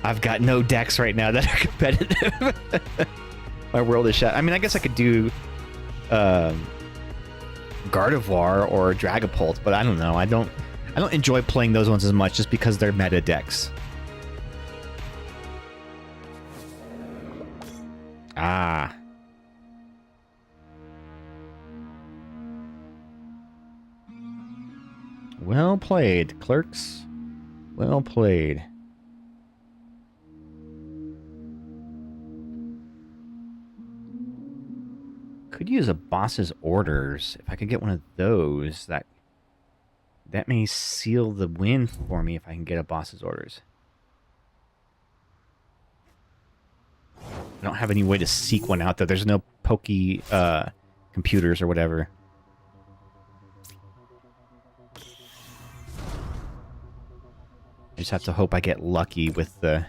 I've got no decks right now that are competitive. My world is shut. I mean, I guess I could do Gardevoir or Dragapult, but I don't know. I don't enjoy playing those ones as much just because they're meta decks. Ah. Well played, clerks. Well played. Could use a boss's orders. If I could get one of those, that That may seal the win for me if I can get a boss's orders. I don't have any way to seek one out, though. There's no pokey computers or whatever. I just have to hope I get lucky with the...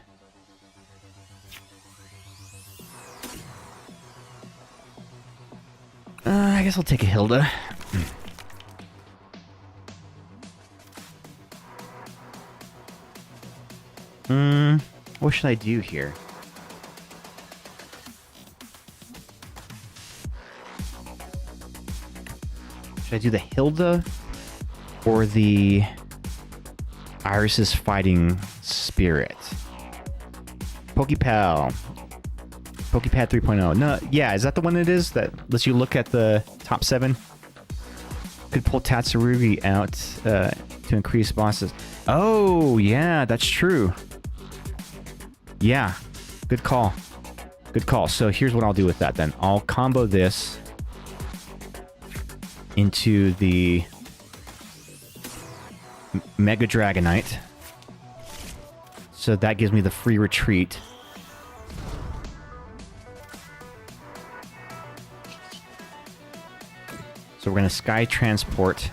I guess I'll take a Hilda. What should I do here? Should I do the Hilda or the Iris's Fighting Spirit? Pokepal. Pokepad 3.0. No, yeah, is that the one it is that lets you look at the top 7? Could pull Tatsurugi out to increase bosses. Oh, yeah, that's true. Yeah, good call. Good call. So here's what I'll do with that then. I'll combo this into the Mega Dragonite. So that gives me the free retreat. So we're going to Sky Transport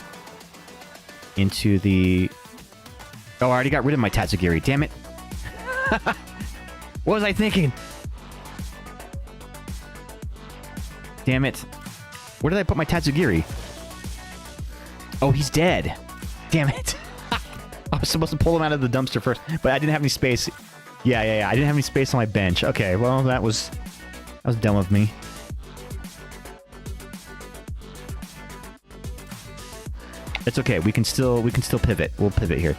into the... Oh, I already got rid of my Tatsugiri. Damn it. What was I thinking? Damn it. Where did I put my Tatsugiri? Oh, he's dead. Damn it. I was supposed to pull him out of the dumpster first, but I didn't have any space. Yeah. I didn't have any space on my bench. Okay, well, that was dumb of me. It's okay. We can still pivot. We'll pivot here.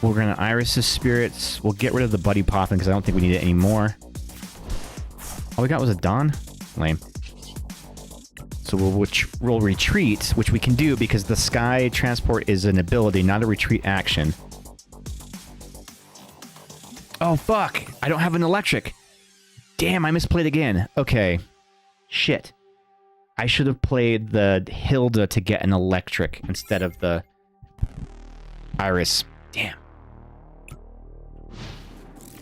We're gonna Iris's Spirits. We'll get rid of the Buddy Poppin because I don't think we need it anymore. All we got was a Dawn? Lame. So we'll retreat, which we can do because the Sky Transport is an ability, not a retreat action. Oh, fuck! I don't have an electric! Damn, I misplayed again. Okay. Shit. I should have played the Hilda to get an electric instead of the Iris. Damn.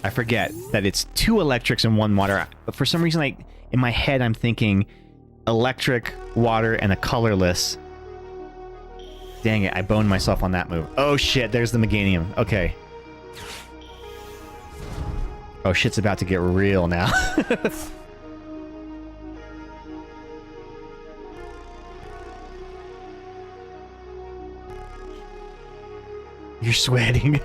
I forget that it's 2 electrics and 1 water. But for some reason, in my head, I'm thinking electric, water, and a colorless. Dang it, I boned myself on that move. Oh shit, there's the Meganium. Okay. Oh, shit's about to get real now. You're sweating.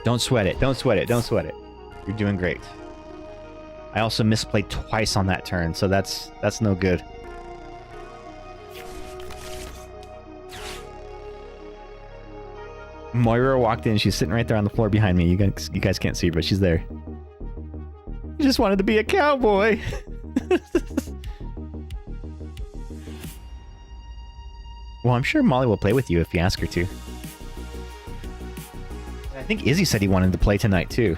Don't sweat it. Don't sweat it. Don't sweat it. You're doing great. I also misplayed twice on that turn, so that's no good. Moira walked in. She's sitting right there on the floor behind me. You guys can't see her, but she's there. You just wanted to be a cowboy. Well, I'm sure Molly will play with you if you ask her to. I think Izzy said he wanted to play tonight, too.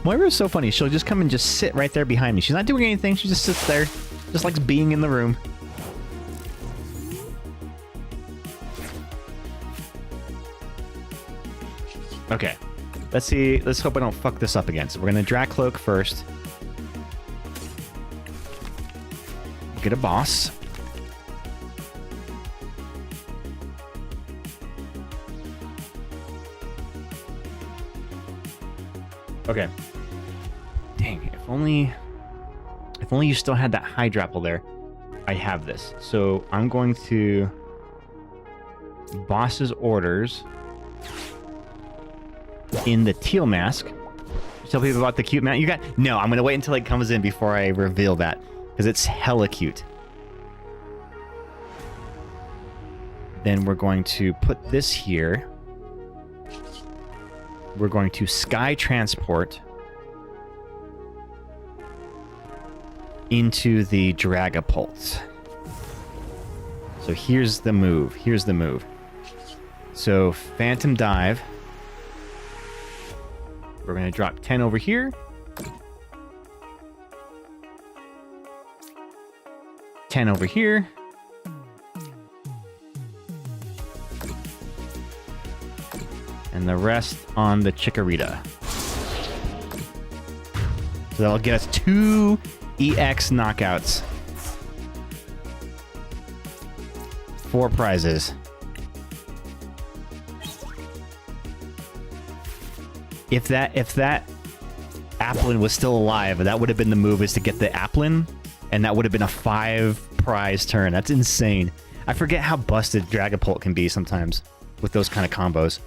Moira is so funny. She'll just come and just sit right there behind me. She's not doing anything. She just sits there. Just likes being in the room. Okay. Let's see. Let's hope I don't fuck this up again. So we're going to Dracloak first. Get a boss. Okay. Dang, if only you still had that Hydrapple there. I have this. So I'm going to boss's orders in the teal mask. Tell people about the cute mount you got? No, I'm going to wait until it comes in before I reveal that. Because it's hella cute. Then we're going to put this here. We're going to Sky Transport into the Dragapult. So here's the move. Here's the move. So Phantom Dive. We're going to drop 10 over here. 10 over here. And the rest on the Chikorita. So that'll get us 2 EX knockouts. 4 prizes. If that Applin was still alive, that would have been the move, is to get the Applin, and that would have been a 5 prize turn. That's insane. I forget how busted Dragapult can be sometimes with those kind of combos.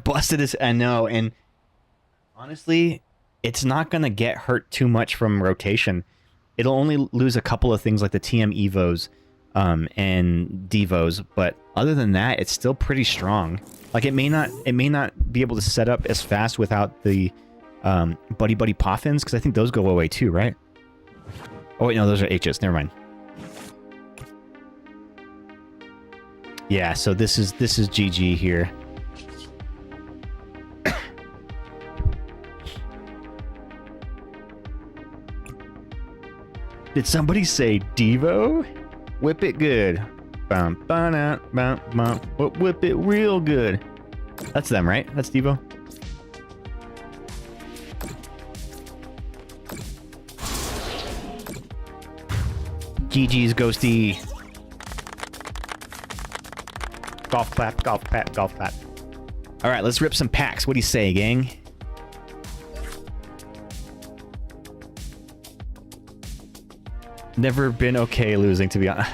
Busted as I know, and honestly, it's not gonna get hurt too much from rotation. It'll only lose a couple of things like the TM Evos and Devos, but other than that, it's still pretty strong. Like it may not be able to set up as fast without the Buddy Buddy Poffins, because I think those go away too, right? Oh wait, no, those are H's. Never mind. Yeah, so this is GG here. Did somebody say Devo? Whip it good. Bum, ba, bum, bum. Whip it real good. That's them, right? That's Devo. GG's Ghosty. Golf clap, golf clap, golf clap. All right, let's rip some packs. What do you say, gang? Never been okay losing, to be honest.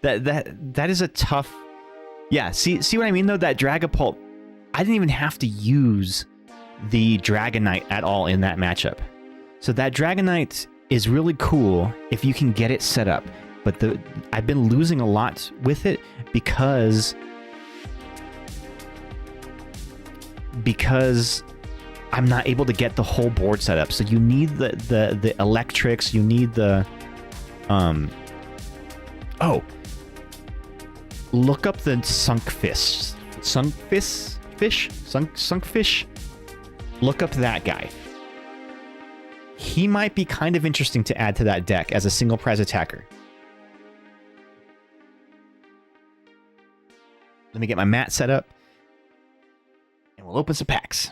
that is a tough. Yeah, see what I mean though? That Dragapult, I didn't even have to use the Dragonite at all in that matchup. So that Dragonite is really cool if you can get it set up. But I've been losing a lot with it because I'm not able to get the whole board set up. So you need the electrics, you need the look up the Sunkfish. Sunkfish. Look up that guy. He might be kind of interesting to add to that deck as a single prize attacker. Let me get my mat set up and we'll open some packs.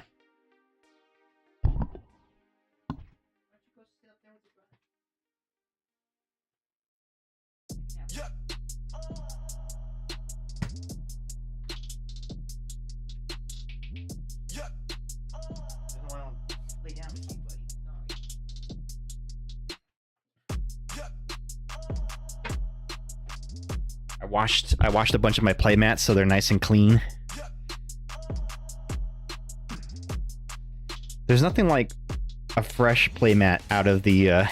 I washed a bunch of my play mats so they're nice and clean. There's nothing like a fresh play mat out of the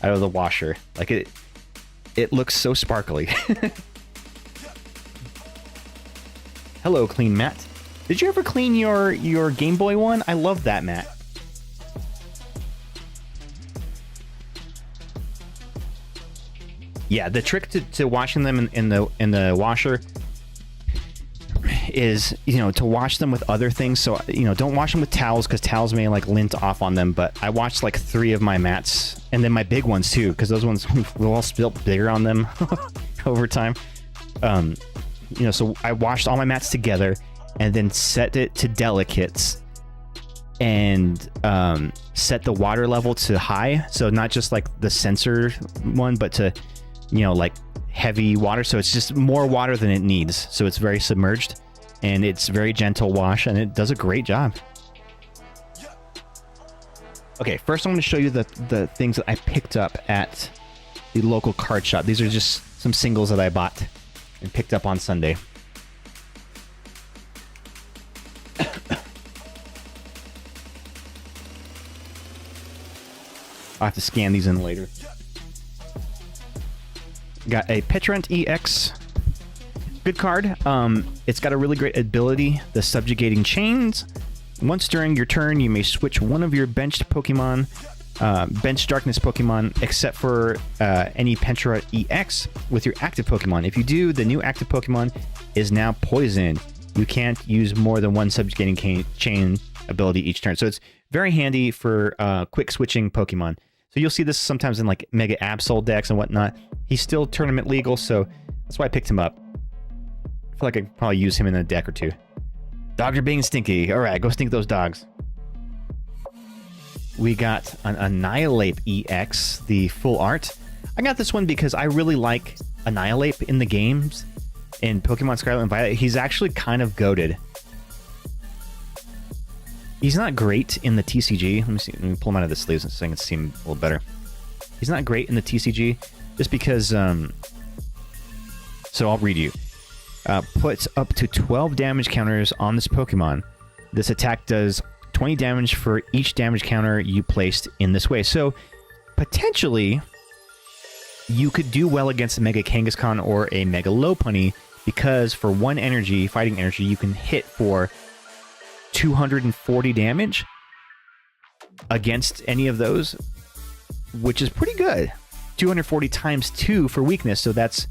washer. Like it looks so sparkly. Hello, clean mat. Did you ever clean your Game Boy one? I love that mat. Yeah, the trick to washing them in the washer is, to wash them with other things. So, don't wash them with towels because towels may like lint off on them. But I washed like 3 of my mats and then my big ones too, because those ones will all spill bigger on them over time. So I washed all my mats together and then set it to delicates and set the water level to high. So not just like the sensor one, but to like heavy water, so it's just more water than it needs, so it's very submerged and it's very gentle wash and it does a great job. Okay, first I'm going to show you the things that I picked up at the local card shop. These are just some singles that I bought and picked up on Sunday. I'll have to scan these in later. Got a Petrant EX, good card. It's got a really great ability, the Subjugating Chains. Once during your turn, you may switch one of your benched Pokemon, bench Darkness Pokemon, except for any Pentra EX with your active Pokemon. If you do, the new active Pokemon is now poisoned. You can't use more than one Subjugating Chain ability each turn. So it's very handy for quick switching Pokemon. So you'll see this sometimes in like Mega Absol decks and whatnot. He's still tournament legal, so that's why I picked him up. I feel like I could probably use him in a deck or two. Dogs are being stinky. All right, go stink those dogs. We got an Annihilate EX, the full art. I got this one because I really like Annihilate in the games. In Pokemon Scarlet and Violet, he's actually kind of goated. He's not great in the TCG. Let me see. Let me pull him out of the sleeves so I can see him a little better. He's not great in the TCG just because... so I'll read you. Puts up to 12 damage counters on this Pokemon. This attack does 20 damage for each damage counter you placed in this way. So, potentially, you could do well against a Mega Kangaskhan or a Mega Lopunny because for one energy, fighting energy, you can hit for 240 damage against any of those, which is pretty good. 240 times 2 for weakness, so that's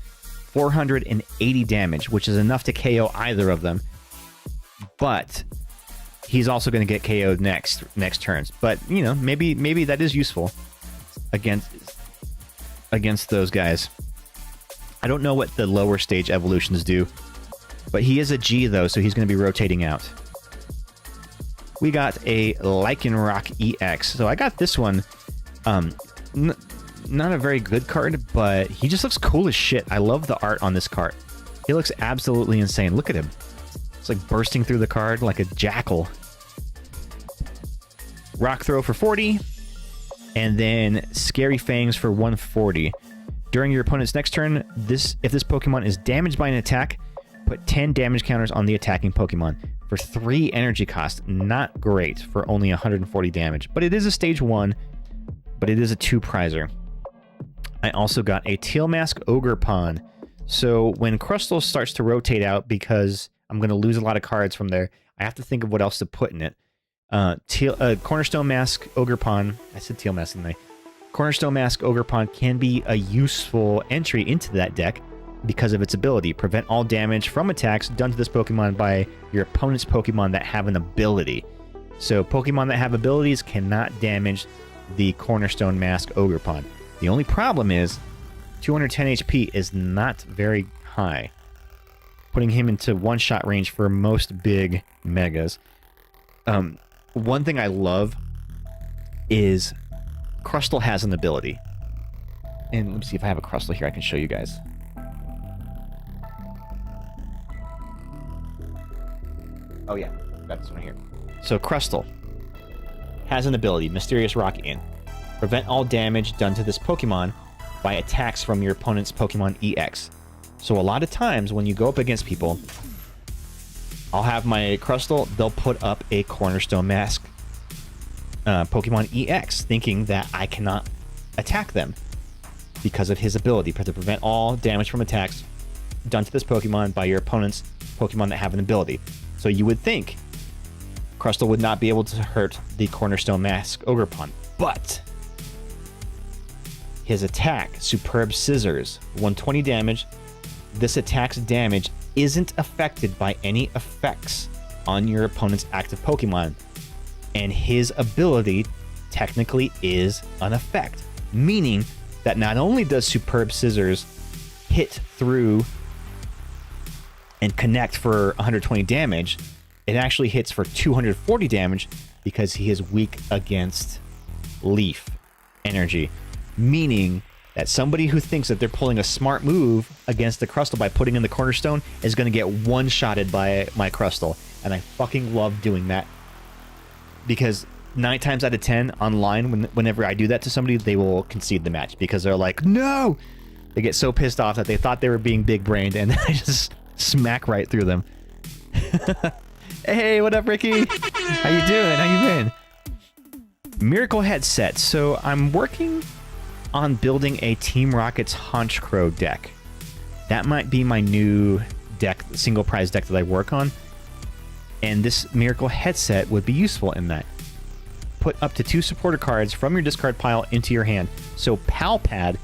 480 damage, which is enough to KO either of them. But he's also going to get KO'd next turns. But, you know, maybe that is useful against those guys. I don't know what the lower stage evolutions do, but he is a G, though, so he's going to be rotating out. We got a Lycanroc EX. So I got this one. Not a very good card, but he just looks cool as shit. I love the art on this card. He looks absolutely insane. Look at him. It's like bursting through the card like a jackal. Rock Throw for 40. And then Scary Fangs for 140. During your opponent's next turn, if this Pokemon is damaged by an attack, put 10 damage counters on the attacking Pokemon for 3 energy cost. Not great for only 140 damage. But it is a stage 1, but it is a 2-prizer. I also got a Teal Mask Ogerpon. So when Crustle starts to rotate out, because I'm going to lose a lot of cards from there, I have to think of what else to put in it. Cornerstone Mask Ogerpon. I said Teal Mask, didn't I? Cornerstone Mask Ogerpon can be a useful entry into that deck because of its ability. Prevent all damage from attacks done to this Pokemon by your opponent's Pokemon that have an ability. So Pokemon that have abilities cannot damage the Cornerstone Mask Ogerpon. The only problem is 210 HP is not very high, putting him into one-shot range for most big megas. One thing I love is Crustle has an ability. And let me see if I have a Crustle here I can show you guys. Oh yeah, got this one here. So Crustle has an ability, Mysterious Rock In. Prevent all damage done to this Pokemon by attacks from your opponent's Pokemon EX. So a lot of times when you go up against people, I'll have my Crustle, they'll put up a Cornerstone Mask Pokemon EX, thinking that I cannot attack them because of his ability to prevent all damage from attacks done to this Pokemon by your opponent's Pokemon that have an ability. So you would think Crustle would not be able to hurt the Cornerstone Mask Ogerpon, but his attack, Superb Scissors, 120 damage. This attack's damage isn't affected by any effects on your opponent's active Pokemon, and his ability technically is an effect, meaning that not only does Superb Scissors hit through and connect for 120 damage, it actually hits for 240 damage because he is weak against Leaf Energy, meaning that somebody who thinks that they're pulling a smart move against the Crustle by putting in the Cornerstone is going to get one-shotted by my Crustle. And I fucking love doing that. Because 9 times out of 10 online, whenever I do that to somebody, they will concede the match. Because they're like, no! They get so pissed off that they thought they were being big-brained, and I just smack right through them. Hey, what up, Ricky? How you doing? How you been? Miracle Headset. So I'm working on building a Team Rocket's Honchkrow deck. That might be my new deck, single prize deck that I work on. And this Miracle headset would be useful in that. Put up to 2 supporter cards from your discard pile into your hand. So Pal Pad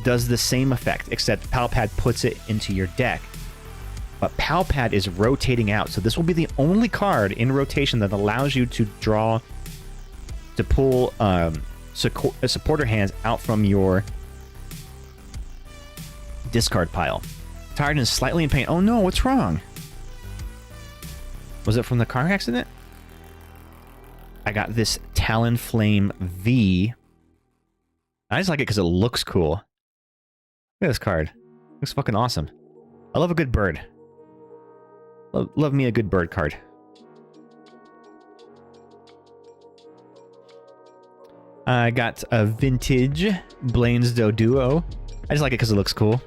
does the same effect, except Pal Pad puts it into your deck. But Pal Pad is rotating out, so this will be the only card in rotation that allows you to pull supporter hands out from your discard pile. Tired and slightly in pain. Oh no, what's wrong? Was it from the car accident? I got this Talonflame V. I just like it because it looks cool. Look at this card. Looks fucking awesome. I love a good bird. Love me a good bird card. I got a vintage Blaine's Doduo. I just like it because it looks cool.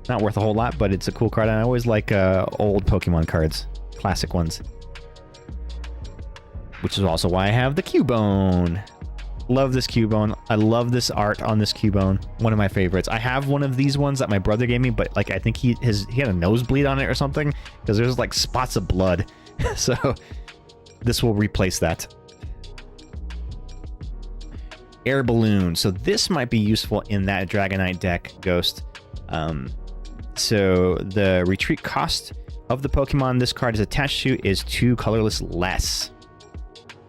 Not worth a whole lot, but it's a cool card. And I always like old Pokemon cards. Classic ones. Which is also why I have the Cubone. Love this Cubone. I love this art on this Cubone. One of my favorites. I have one of these ones that my brother gave me, but like I think he had a nosebleed on it or something because there's like spots of blood. So this will replace that. Air Balloon. So this might be useful in that Dragonite deck, Ghost. So the retreat cost of the Pokemon this card is attached to is 2 colorless less.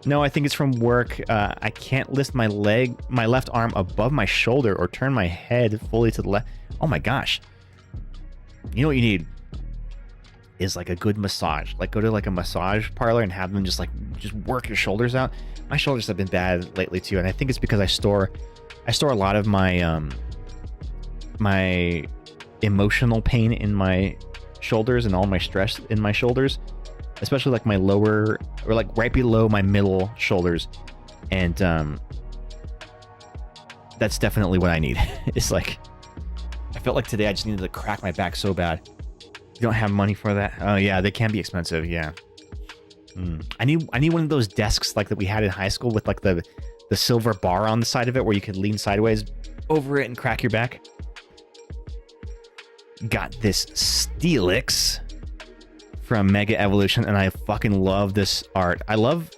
No, I think it's from work. I can't lift my left arm above my shoulder or turn my head fully to the left. Oh my gosh. You know what you need is like a good massage. Like go to like a massage parlor and have them just work your shoulders out. My shoulders have been bad lately too, and I think it's because I store a lot of my my emotional pain in my shoulders and all my stress in my shoulders, especially like my lower or like right below my middle shoulders, and that's definitely what I need. It's like I felt like today I just needed to crack my back so bad. You don't have money for that? Oh yeah, they can be expensive. Yeah. I need one of those desks like that we had in high school with like the silver bar on the side of it where you could lean sideways over it and crack your back. Got this Steelix from Mega Evolution, and I fucking love this art. I love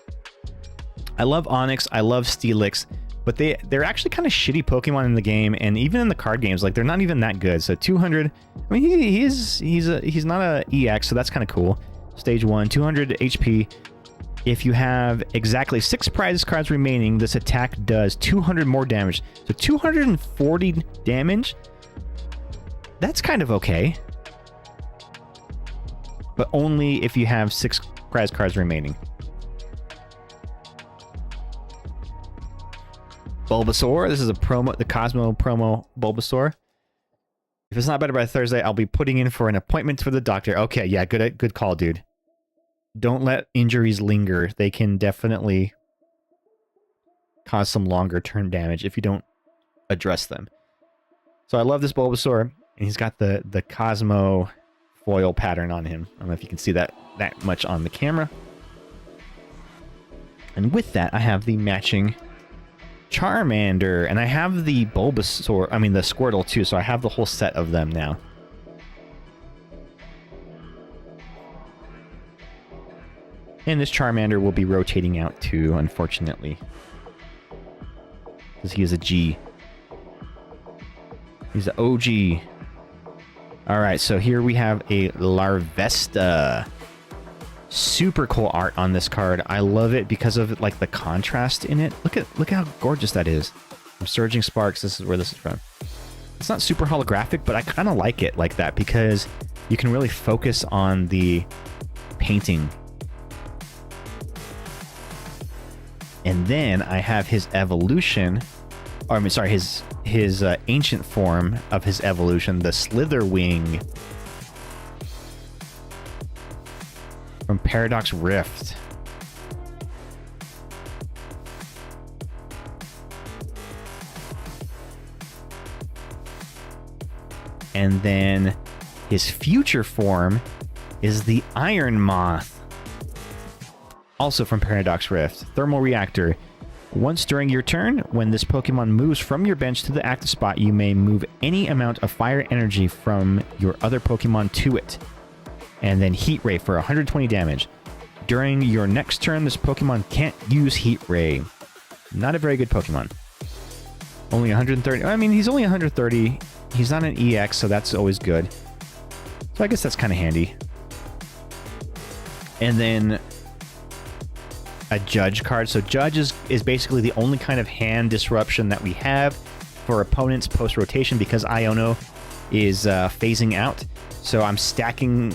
Onix, I love Steelix, but they're actually kind of shitty Pokemon in the game, and even in the card games, like they're not even that good. So 200. I mean, he's not a EX, so that's kind of cool. Stage 1, 200 HP. If you have exactly 6 prize cards remaining, this attack does 200 more damage. So 240 damage. That's kind of okay. But only if you have 6 prize cards remaining. Bulbasaur. This is a promo, the Cosmo promo Bulbasaur. If it's not better by Thursday, I'll be putting in for an appointment for the doctor. Okay, yeah, good call, dude. Don't let injuries linger. They can definitely cause some longer term damage if you don't address them. So I love this Bulbasaur, and he's got the Cosmo foil pattern on him. I don't know if you can see that much on the camera. And with that, I have the matching Charmander, and I have the Bulbasaur, I mean the Squirtle too, so I have the whole set of them now. And this Charmander will be rotating out too, unfortunately. Because he is a G. He's an OG. Alright, so here we have a Larvesta. Super cool art on this card. I love it because of like the contrast in it. Look how gorgeous that is. From Surging Sparks, this is where this is from. It's not super holographic, but I kind of like it like that because you can really focus on the painting. And then I have his evolution, or I mean, sorry, his ancient form of his evolution, the Slitherwing. From Paradox Rift. And then his future form is the Iron Moth. Also from Paradox Rift. Thermal Reactor. Once during your turn, when this Pokemon moves from your bench to the active spot, you may move any amount of fire energy from your other Pokemon to it. And then Heat Ray for 120 damage. During your next turn, this Pokemon can't use Heat Ray. Not a very good Pokemon. Only 130. I mean, he's only 130. He's not an EX, so that's always good. So I guess that's kind of handy. And then a Judge card. So Judge is basically the only kind of hand disruption that we have for opponents post-rotation because Iono is phasing out. So I'm stocking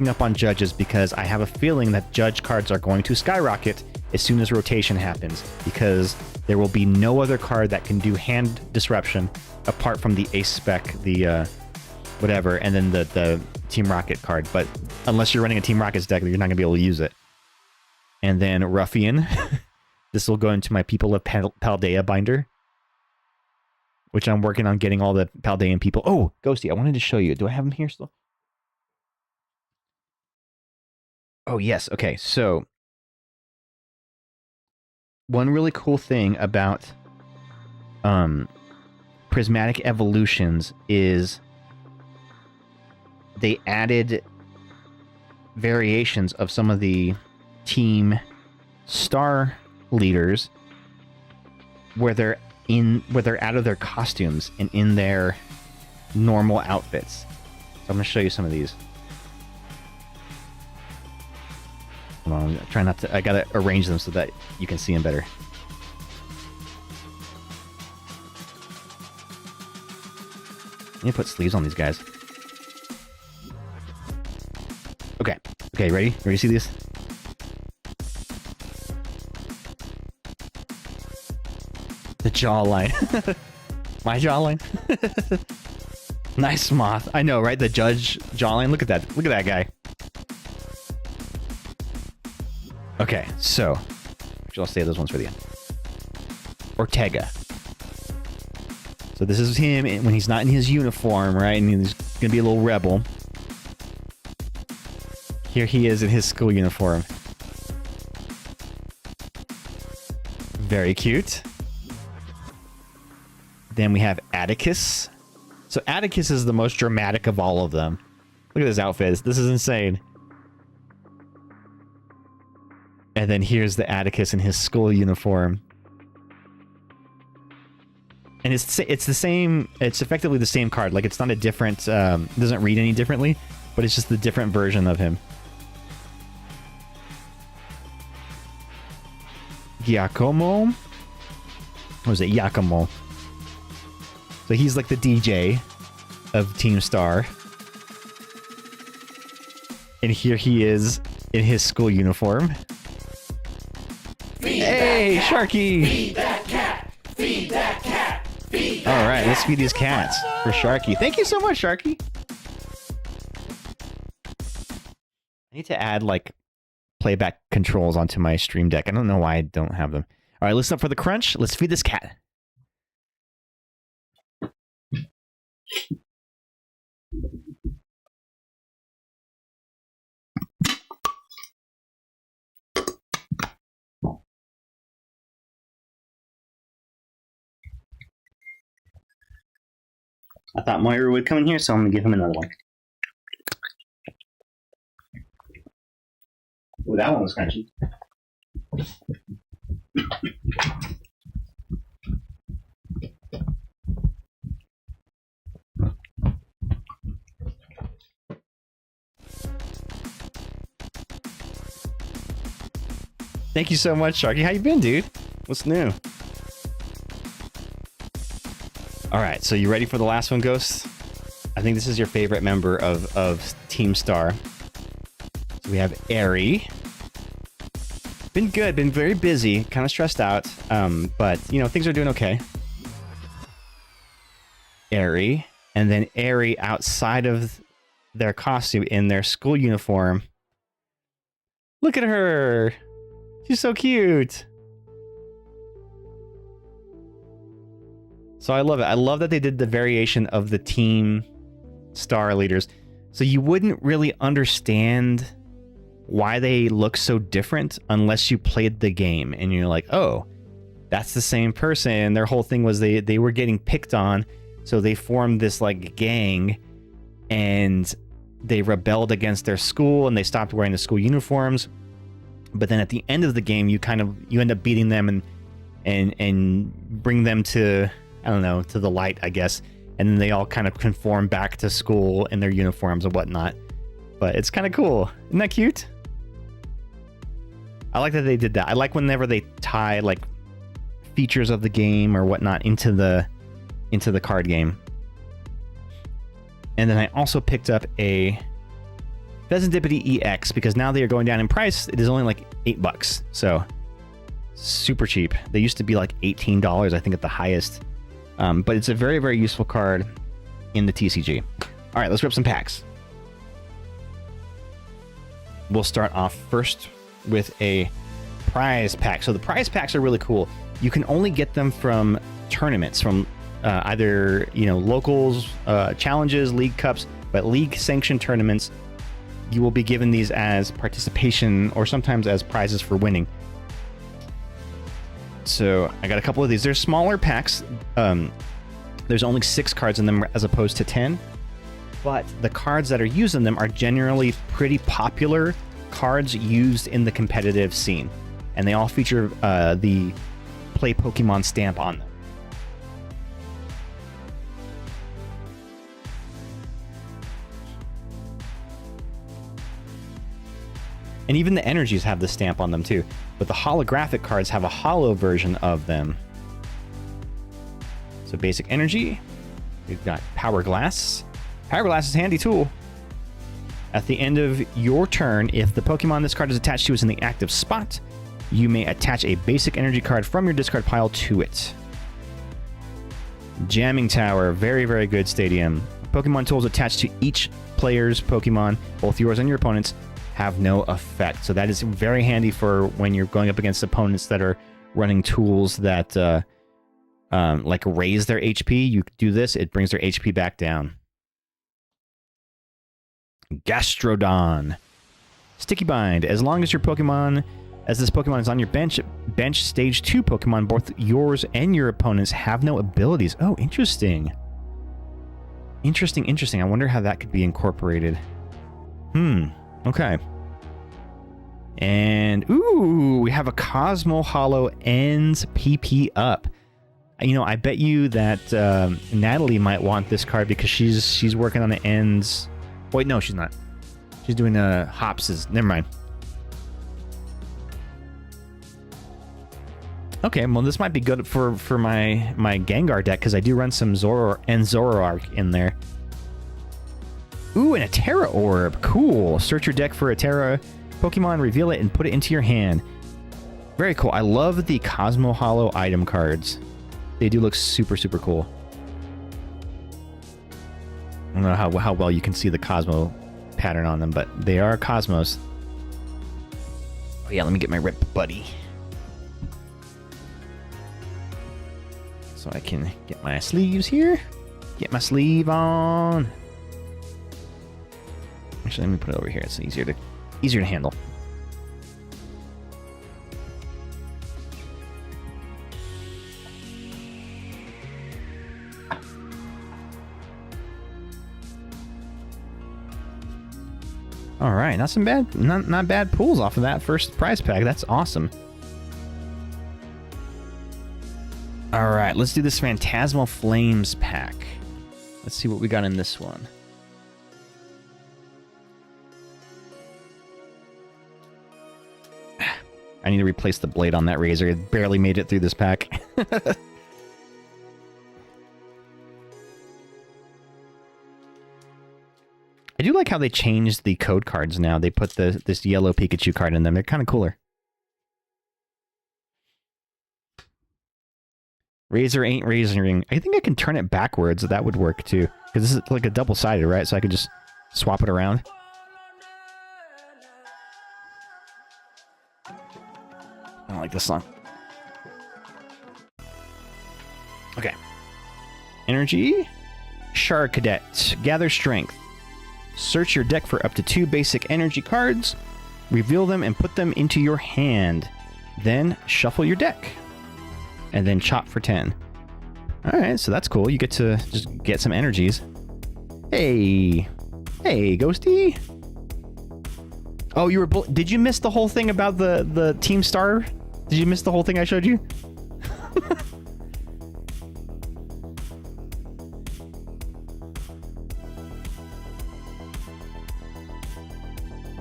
up on Judges because I have a feeling that Judge cards are going to skyrocket as soon as rotation happens, because there will be no other card that can do hand disruption apart from the Ace Spec, the whatever, and then the Team Rocket card. But unless you're running a Team Rockets deck, you're not going to be able to use it. And then Ruffian. This will go into my People of Paldea binder, which I'm working on getting all the Paldean people. Oh, Ghosty, I wanted to show you. Do I have them here still? Oh, yes. Okay, so one really cool thing about Prismatic Evolutions is they added variations of some of the Team Star leaders where they're out of their costumes and in their normal outfits. So I'm going to show you some of these. Hold on, try not to. I gotta arrange them so that you can see them better. Let me put sleeves on these guys. Okay. Okay, ready? Ready to see these? The jawline. My jawline. Nice moth. I know, right? The Judge jawline. Look at that. Look at that guy. Okay, so actually I'll save those ones for the end. Ortega. So this is him when he's not in his uniform, right? And he's gonna be a little rebel. Here he is in his school uniform. Very cute. Then we have Atticus. So Atticus is the most dramatic of all of them. Look at his outfit. This is insane. And then here's the Atticus in his school uniform. And it's the same, it's effectively the same card. Like, it's not a different, it doesn't read any differently, but it's just the different version of him. Giacomo? What was it? Giacomo. So he's like the DJ of Team Star. And here he is in his school uniform. Hey, Sharky! Feed that cat! Feed that cat! Feed that All right, let's feed these cats for Sharky. Thank you so much, Sharky. I need to add, like, playback controls onto my stream deck. I don't know why I don't have them. All right, listen up for the crunch. Let's feed this cat. I thought Moira would come in here, so I'm going to give him another one. Oh, that one was crunchy. Thank you so much, Sharky. How you been, dude? What's new? All right, so you ready for the last one, Ghost? I think this is your favorite member of Team Star. So we have Aerie. Been good, been very busy, kind of stressed out, but, you know, things are doing okay. Aerie, and then Aerie outside of their costume in their school uniform. Look at her! She's so cute! So I love it. I love that they did the variation of the Team Star leaders. So you wouldn't really understand why they look so different unless you played the game and you're like, oh, that's the same person. Their whole thing was they were getting picked on, so they formed this like gang, and they rebelled against their school and they stopped wearing the school uniforms. But then at the end of the game, you end up beating them and bring them to, I don't know, to the light, I guess. And then they all kind of conform back to school in their uniforms and whatnot. But it's kind of cool. Isn't that cute? I like that they did that. I like whenever they tie like features of the game or whatnot into the card game. And then I also picked up a Pheasantipity EX because now they are going down in price. It is only like $8. So super cheap. They used to be like $18, I think, at the highest. But it's a very, very useful card in the TCG. All right, let's rip some packs. We'll start off first with a prize pack. So the prize packs are really cool. You can only get them from tournaments, from either locals, challenges, league cups, but league sanctioned tournaments. You will be given these as participation or sometimes as prizes for winning. So I got a couple of these. They're smaller packs. There's only 6 cards in them as opposed to 10. But the cards that are used in them are generally pretty popular cards used in the competitive scene. And they all feature the Play Pokemon stamp on them. And even the energies have the stamp on them too. But the holographic cards have a holo version of them. So basic energy. We've got Power Glass. Power Glass is a handy tool. At the end of your turn, if the Pokemon this card is attached to is in the active spot, you may attach a basic energy card from your discard pile to it. Jamming Tower. Very, very good stadium. Pokemon tools attached to each player's Pokemon, both yours and your opponent's, have no effect. So that is very handy for when you're going up against opponents that are running tools that like raise their HP. You do this, it brings their HP back down. Gastrodon. Sticky Bind. As long as this Pokemon is on your bench stage 2 Pokemon, both yours and your opponents have no abilities. Oh, interesting. Interesting. I wonder how that could be incorporated. Okay. And, ooh, we have a Cosmo Holo Ends PP up. I bet you that Natalie might want this card because she's working on the Ends. Wait, no, she's not. She's doing Hops's. Never mind. Okay, well, this might be good for my Gengar deck because I do run some Zoroark in there. Ooh, and a Terra Orb. Cool. Search your deck for a Terra Pokemon, reveal it, and put it into your hand. Very cool. I love the Cosmo Holo item cards. They do look super, super cool. I don't know how well you can see the Cosmo pattern on them, but they are Cosmos. Oh yeah, let me get my Rip Buddy. So I can get my sleeves here. Get my sleeve on. Actually, let me put it over here. It's easier to handle. All right, not bad pulls off of that first prize pack. That's awesome. All right, let's do this Phantasmal Flames pack. Let's see what we got in this one. I need to replace the blade on that razor. It barely made it through this pack. I do like how they changed the code cards now. They put this yellow Pikachu card in them. They're kind of cooler. Razor ain't razoring. I think I can turn it backwards. That would work too. Because this is like a double-sided, right? So I could just swap it around. I don't like this song. Okay. Energy. Shard Cadet. Gather strength. Search your deck for up to 2 basic energy cards. Reveal them and put them into your hand. Then shuffle your deck. And then chop for 10. Alright, so that's cool. You get to just get some energies. Hey! Hey, Ghosty. Oh, you were... Did you miss the whole thing about the Team Star? Did you miss the whole thing I showed you?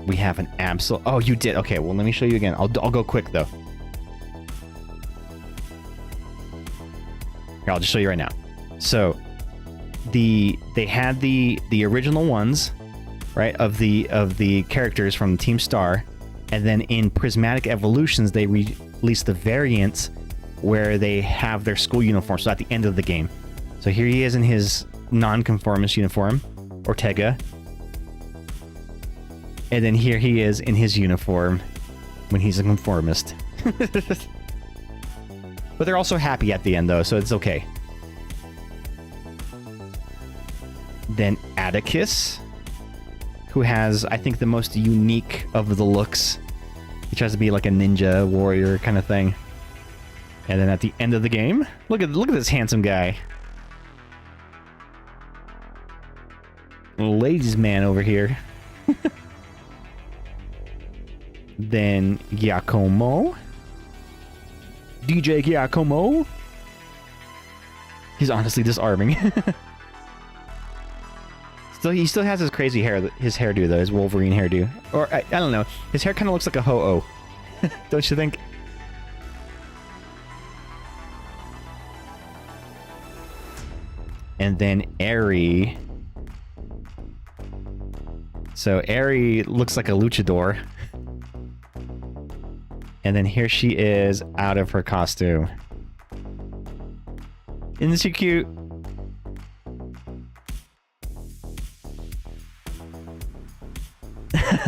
We have an Absol... Oh, you did. Okay, well, let me show you again. I'll go quick, though. Here, I'll just show you right now. So, they had the original ones, right, of the characters from Team Star, and then in Prismatic Evolutions, they released the variants where they have their school uniform, so at the end of the game. So here he is in his non-conformist uniform, Ortega. And then here he is in his uniform when he's a conformist. But they're also happy at the end, though, so it's okay. Then Atticus, who has, I think, the most unique of the looks. He tries to be like a ninja warrior kind of thing. And then at the end of the game, look at this handsome guy. Ladies man over here. Then Giacomo. DJ Giacomo. He's honestly disarming. He still has his crazy hair, his hairdo though, his Wolverine hairdo. Or, I don't know, his hair kind of looks like a ho-oh. Don't you think? And then Eri. So Eri looks like a luchador. And then here she is out of her costume. Isn't she cute?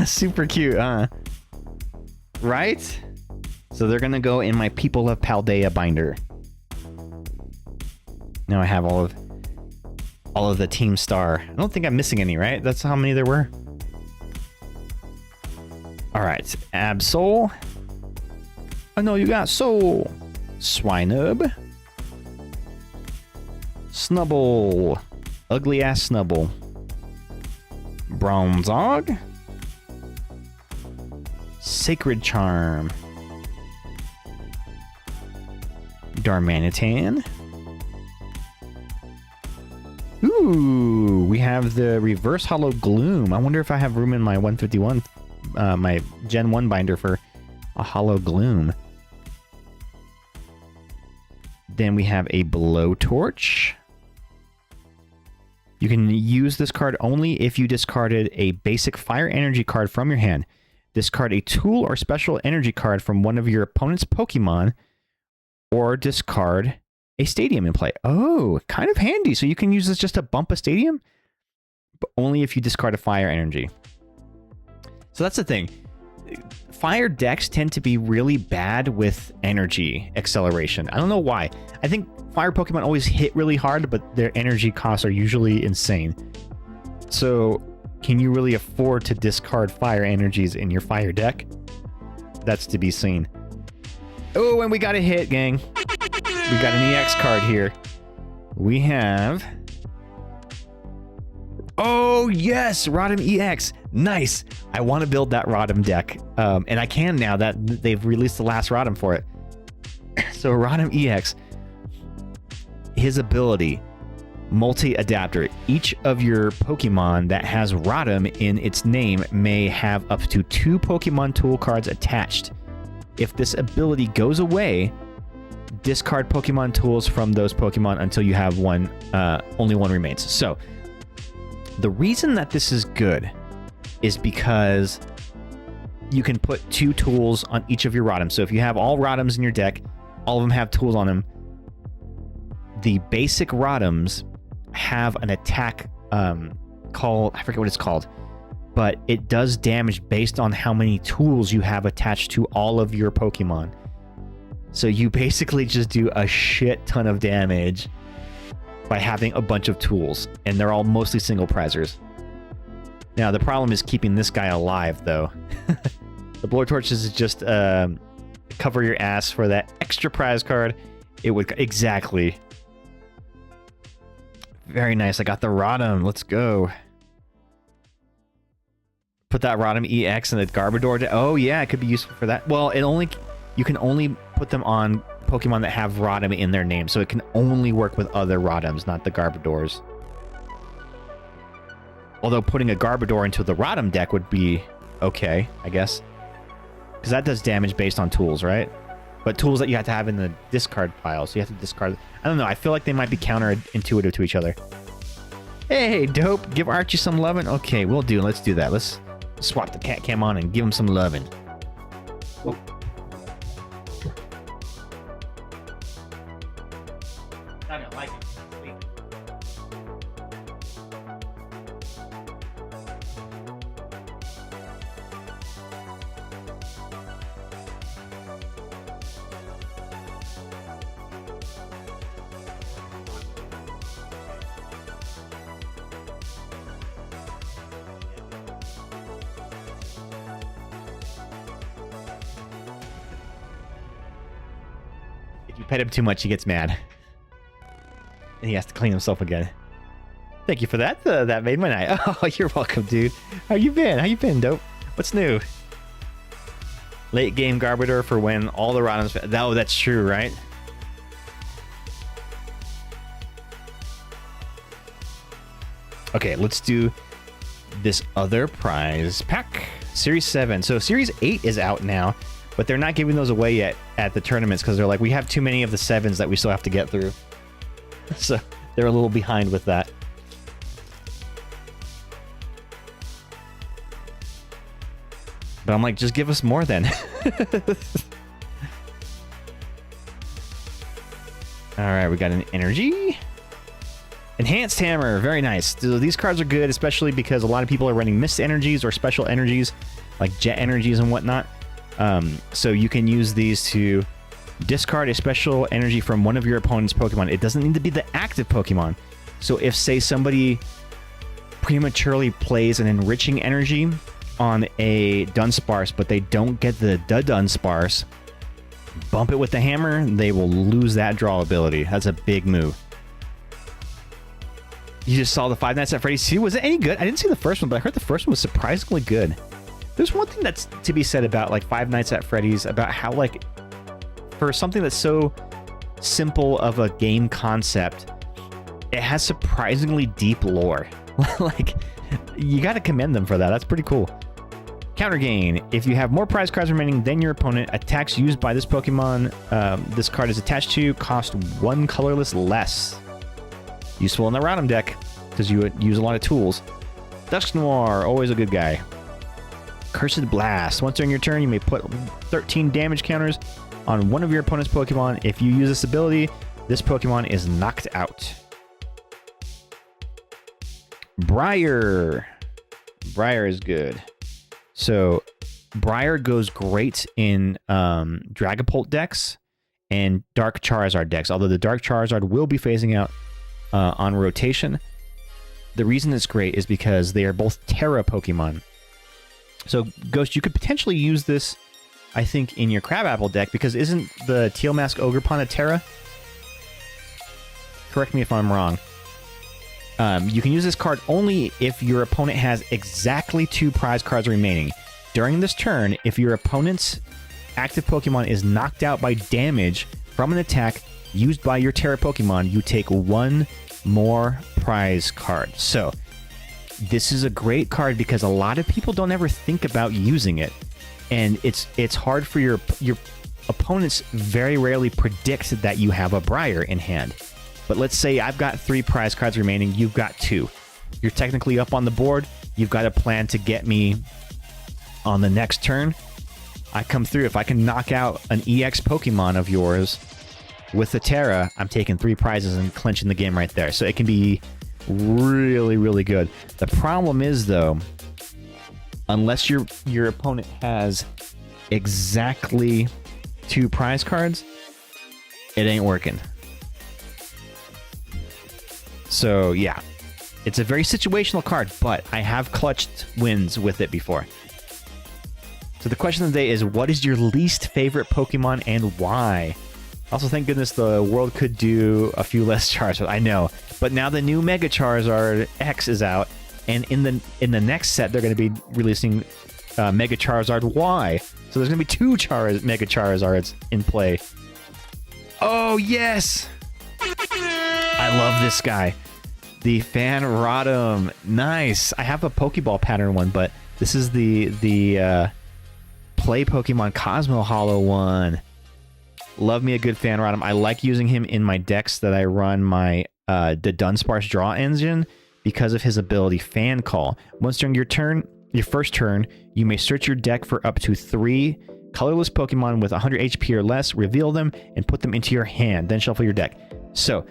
Super cute, huh? Right? So they're gonna go in my People of Paldea binder. Now I have all of the Team Star. I don't think I'm missing any, right? That's how many there were. All right, Absol. Oh no, you got Soul. Swinub. Snubble. Ugly ass Snubble. Bronzog. Sacred Charm. Darmanitan. Ooh, we have the Reverse Hollow Gloom. I wonder if I have room in my 151, my Gen 1 binder for a Hollow Gloom. Then we have a Blowtorch. You can use this card only if you discarded a basic fire energy card from your hand. Discard a tool or special energy card from one of your opponent's Pokemon, or discard a stadium in play. Oh, kind of handy. So you can use this just to bump a stadium, but only if you discard a fire energy. So that's the thing. Fire decks tend to be really bad with energy acceleration. I don't know why. I think fire Pokemon always hit really hard, but their energy costs are usually insane. So can you really afford to discard fire energies in your fire deck? That's to be seen. Oh, and we got a hit, gang. We got an EX card here. We have... Oh, yes! Rotom EX. Nice! I want to build that Rotom deck. And I can now that they've released the last Rotom for it. So Rotom EX. His ability... Multi-adapter. Each of your Pokemon that has Rotom in its name may have up to 2 Pokemon tool cards attached. If this ability goes away, discard Pokemon tools from those Pokemon until you have one, only one remains. So, the reason that this is good is because you can put 2 tools on each of your Rotoms. So if you have all Rotoms in your deck, all of them have tools on them. The basic Rotoms have an attack called, I forget what it's called, but it does damage based on how many tools you have attached to all of your Pokemon. So you basically just do a shit ton of damage by having a bunch of tools, and they're all mostly single prizers. Now the problem is keeping this guy alive, though. The Blowtorch is just cover your ass for that extra prize card. It would exactly. Very nice. I got the Rotom. Let's go. Put that Rotom EX in the Garbodor. Oh yeah, it could be useful for that. Well, you can only put them on Pokemon that have Rotom in their name, so it can only work with other Rotoms, not the Garbodors. Although putting a Garbodor into the Rotom deck would be okay, I guess. Because that does damage based on tools, right? But tools that you have to have in the discard pile, so you have to discard... I don't know, I feel like they might be counterintuitive to each other. Hey, dope! Give Archie some lovin'? Okay, we'll do. Let's do that. Let's swap the cat cam on and give him some lovin'. Oh. I don't like it. If you pet him too much, he gets mad. And he has to clean himself again. Thank you for that. That made my night. Oh, you're welcome, dude. How you been, dope? What's new? Late game Garbodor for when all the Rotoms... Oh, that's true, right? Okay, let's do this other prize pack. Series 7. So Series 8 is out now, but they're not giving those away yet at the tournaments because they're like, we have too many of the 7s that we still have to get through. So they're a little behind with that. But I'm like, just give us more then. Alright, we got an energy. Enhanced Hammer, very nice. So these cards are good, especially because a lot of people are running mist energies or special energies, like jet energies and whatnot. So you can use these to discard a special energy from one of your opponent's Pokemon. It doesn't need to be the active Pokemon. So if, say, somebody prematurely plays an enriching energy on a Dunsparce, but they don't get the Dunsparce, bump it with the hammer, they will lose that draw ability. That's a big move. You just saw the Five Nights at Freddy's 2. Was it any good? I didn't see the first one, but I heard the first one was surprisingly good. There's one thing that's to be said about like Five Nights at Freddy's, about how like for something that's so simple of a game concept, it has surprisingly deep lore. Like, you got to commend them for that. That's pretty cool. Counter gain. If you have more prize cards remaining than your opponent, attacks used by this Pokemon this card is attached to cost one colorless less. Useful in the Rotom deck because you would use a lot of tools. Dusknoir, always a good guy. Cursed Blast. Once during your turn, you may put 13 damage counters on one of your opponent's Pokemon. If you use this ability, this Pokemon is knocked out. Briar. Briar is good. So, Briar goes great in Dragapult decks and Dark Charizard decks, although the Dark Charizard will be phasing out on rotation. The reason it's great is because they are both Terra Pokemon. So, Ghost, you could potentially use this, I think, in your Crabapple deck, because isn't the Teal Mask Ogerpon a Terra? Correct me if I'm wrong. You can use this card only if your opponent has exactly 2 prize cards remaining. During this turn, if your opponent's active Pokemon is knocked out by damage from an attack used by your Terra Pokemon, you take 1 more prize card. So, this is a great card because a lot of people don't ever think about using it. And it's hard for your opponents very rarely predict that you have a Briar in hand. But let's say I've got 3 prize cards remaining, you've got 2. You're technically up on the board, you've got a plan to get me on the next turn. I come through, if I can knock out an EX Pokemon of yours with the Terra, I'm taking 3 prizes and clinching the game right there. So it can be really, really good. The problem is, though, unless your opponent has exactly 2 prize cards, it ain't working. So, yeah. It's a very situational card, but I have clutched wins with it before. So the question of the day is, what is your least favorite Pokemon and why? Also, thank goodness the world could do a few less Charizard. I know. But now the new Mega Charizard X is out, And in the next set, they're going to be releasing Mega Charizard Y. So there's going to be 2 Mega Charizards in play. Oh, yes! I love this guy. The Fan Rotom. Nice. I have a Pokeball pattern one, but this is the Play Pokemon Cosmo Hollow one. Love me a good Fan Rotom. I like using him in my decks that I run my the Dunsparce Draw Engine because of his ability Fan Call. Once during your first turn, you may search your deck for up to 3 colorless Pokemon with 100 HP or less, reveal them, and put them into your hand, then shuffle your deck. So,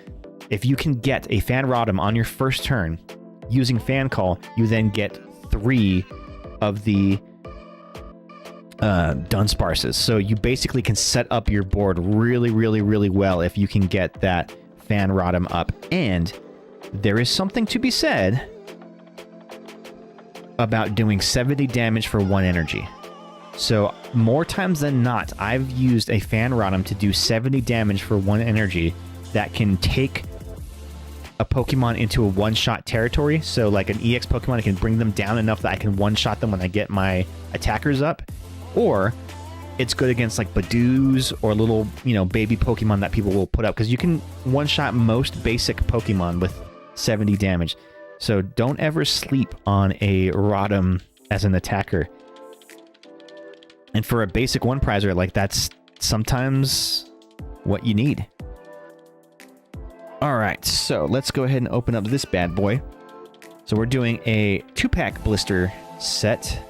if you can get a Fan Rotom on your first turn using Fan Call, you then get 3 of the Dunsparces. So you basically can set up your board really, really, really well if you can get that Fan Rotom up. And there is something to be said about doing 70 damage for 1 energy. So more times than not, I've used a Fan Rotom to do 70 damage for 1 energy that can take a Pokemon into a one-shot territory. So like an EX Pokemon, I can bring them down enough that I can one-shot them when I get my attackers up. Or it's good against like Badoos or little, baby Pokemon that people will put up. Because you can one-shot most basic Pokemon with 70 damage. So don't ever sleep on a Rotom as an attacker. And for a basic one prizer, like that's sometimes what you need. All right, so let's go ahead and open up this bad boy. So we're doing a 2-pack blister set.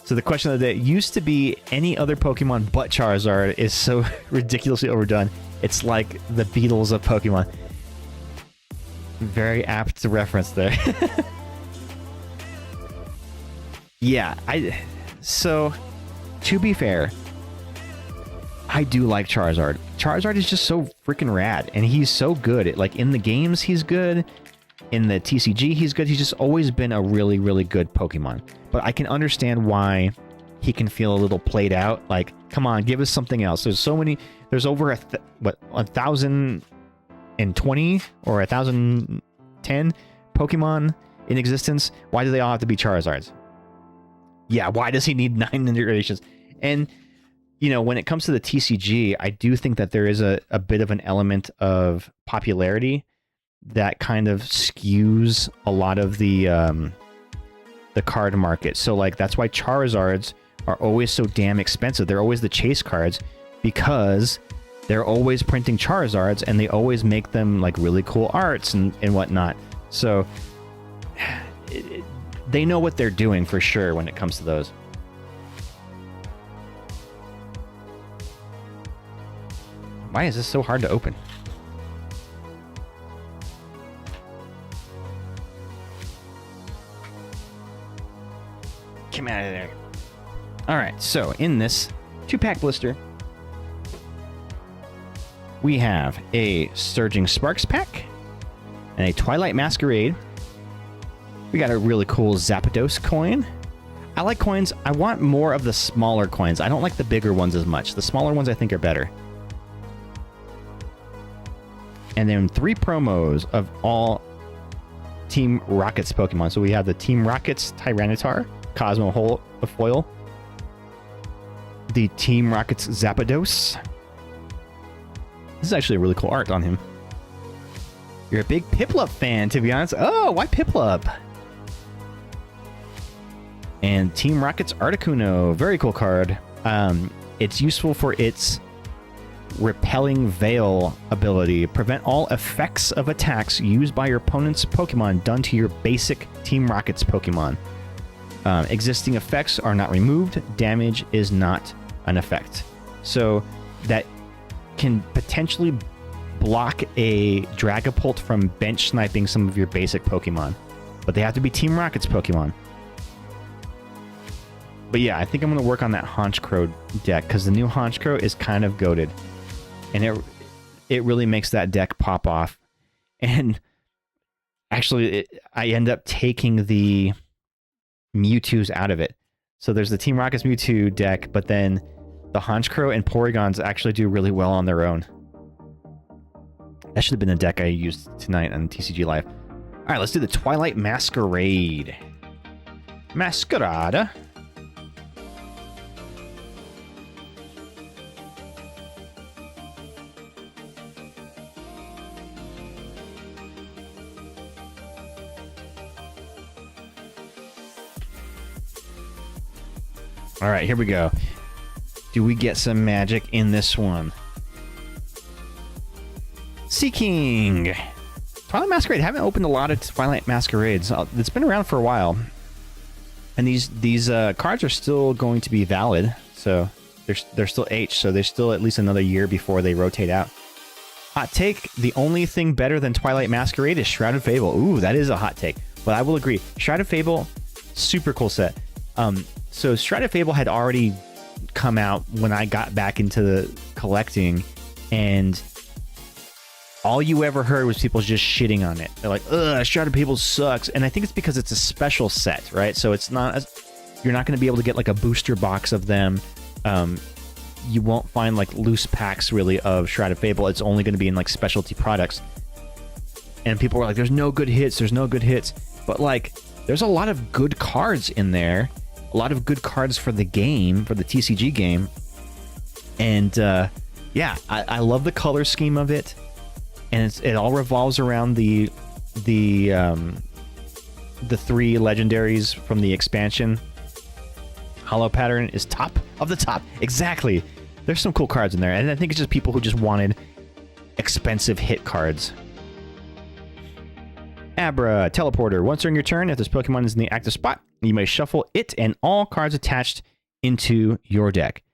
So the question of the day used to be any other Pokemon but Charizard is so ridiculously overdone. It's like the Beatles of Pokemon. Very apt to reference there. Yeah, so to be fair, I do like Charizard. Charizard is just so freaking rad, and he's so good. In the games, he's good. In the TCG, he's good. He's just always been a really, really good Pokemon. But I can understand why he can feel a little played out. Like, come on, give us something else. There's so many. There's over 1,020 or 1,010 Pokemon in existence. Why do they all have to be Charizards? Yeah, why does he need 9 iterations? And, when it comes to the TCG, I do think that there is a bit of an element of popularity that kind of skews a lot of the card market. So, that's why Charizards are always so damn expensive. They're always the chase cards because they're always printing Charizards and they always make them, really cool arts and whatnot. So, they know what they're doing for sure when it comes to those. Why is this so hard to open? Come out of there. All right, so in this 2-pack blister, we have a Surging Sparks pack and a Twilight Masquerade. We got a really cool Zapdos coin. I like coins. I want more of the smaller coins. I don't like the bigger ones as much. The smaller ones I think are better. And then 3 promos of all Team Rocket's Pokemon. So we have the Team Rocket's Tyranitar, Cosmo Foil, the Team Rocket's Zapdos. This is actually a really cool art on him. You're a big Piplup fan, to be honest. Oh, why Piplup? And Team Rocket's Articuno. Very cool card. It's useful for its Repelling Veil ability. Prevent all effects of attacks used by your opponent's Pokemon done to your basic Team Rocket's Pokemon. Existing effects are not removed. Damage is not an effect. So that can potentially block a Dragapult from bench sniping some of your basic Pokemon. But they have to be Team Rocket's Pokemon. But yeah, I think I'm going to work on that Honchkrow deck because the new Honchkrow is kind of goated. And it really makes that deck pop off. And actually, I end up taking the Mewtwo's out of it. So there's the Team Rocket's Mewtwo deck, but then the Honchkrow and Porygons actually do really well on their own. That should have been the deck I used tonight on TCG Live. All right, let's do the Twilight Masquerade. Masquerade. All right, here we go. Do we get some magic in this one? Seeking. Twilight Masquerade. Haven't opened a lot of Twilight Masquerades. It's been around for a while. And these cards are still going to be valid. So they're still H. So there's still at least another year before they rotate out. Hot take. The only thing better than Twilight Masquerade is Shrouded Fable. Ooh, that is a hot take. But I will agree. Shrouded Fable, super cool set. So Shrouded Fable had already come out when I got back into the collecting, and all you ever heard was people just shitting on it. They're like, ugh, Shrouded Fable sucks. And I think it's because it's a special set, right? So it's not, you're not going to be able to get like a booster box of them. You won't find like loose packs really of Shrouded Fable. It's only going to be in like specialty products. And people were like, there's no good hits. But like, there's a lot of good cards in there. A lot of good cards for the game, for the TCG game. And yeah, I love the color scheme of it. And it all revolves around the three legendaries from the expansion. Hollow Pattern is top of the top. Exactly. There's some cool cards in there. And I think it's just people who just wanted expensive hit cards. Abra, Teleporter. Once during your turn, if this Pokemon is in the active spot, you may shuffle it and all cards attached into your deck.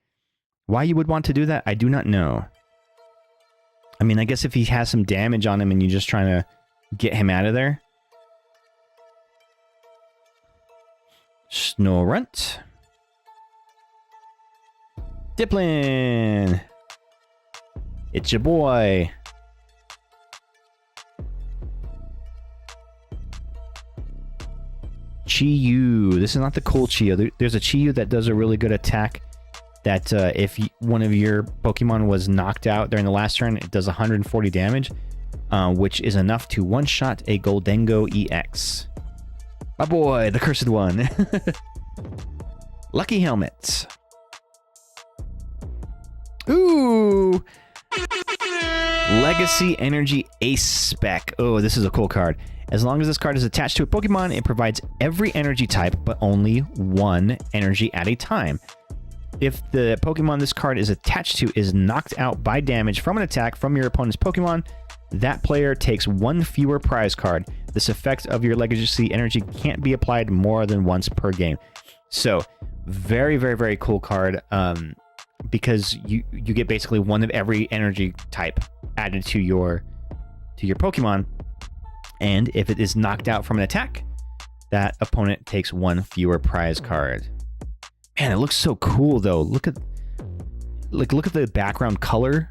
Why you would want to do that, I do not know. I mean, I guess if he has some damage on him and you're just trying to get him out of there. Snorunt. Diplin. It's your boy. Chi-Yu. This is not the cool Chi-Yu. There's a Chi-Yu that does a really good attack that if one of your Pokemon was knocked out during the last turn, it does 140 damage, which is enough to one-shot a Goldengo EX. My boy, the Cursed One. Lucky Helmet. Ooh! Legacy Energy Ace Spec. Oh, this is a cool card. As long as this card is attached to a Pokemon, it provides every energy type, but only one energy at a time. If the Pokemon this card is attached to is knocked out by damage from an attack from your opponent's Pokemon, that player takes one fewer prize card. This effect of your Legacy Energy can't be applied more than once per game. So, very, very, very cool card, because you get basically one of every energy type added to your Pokemon. And if it is knocked out from an attack, that opponent takes one fewer prize card. Man, it looks so cool though. Look at the background color,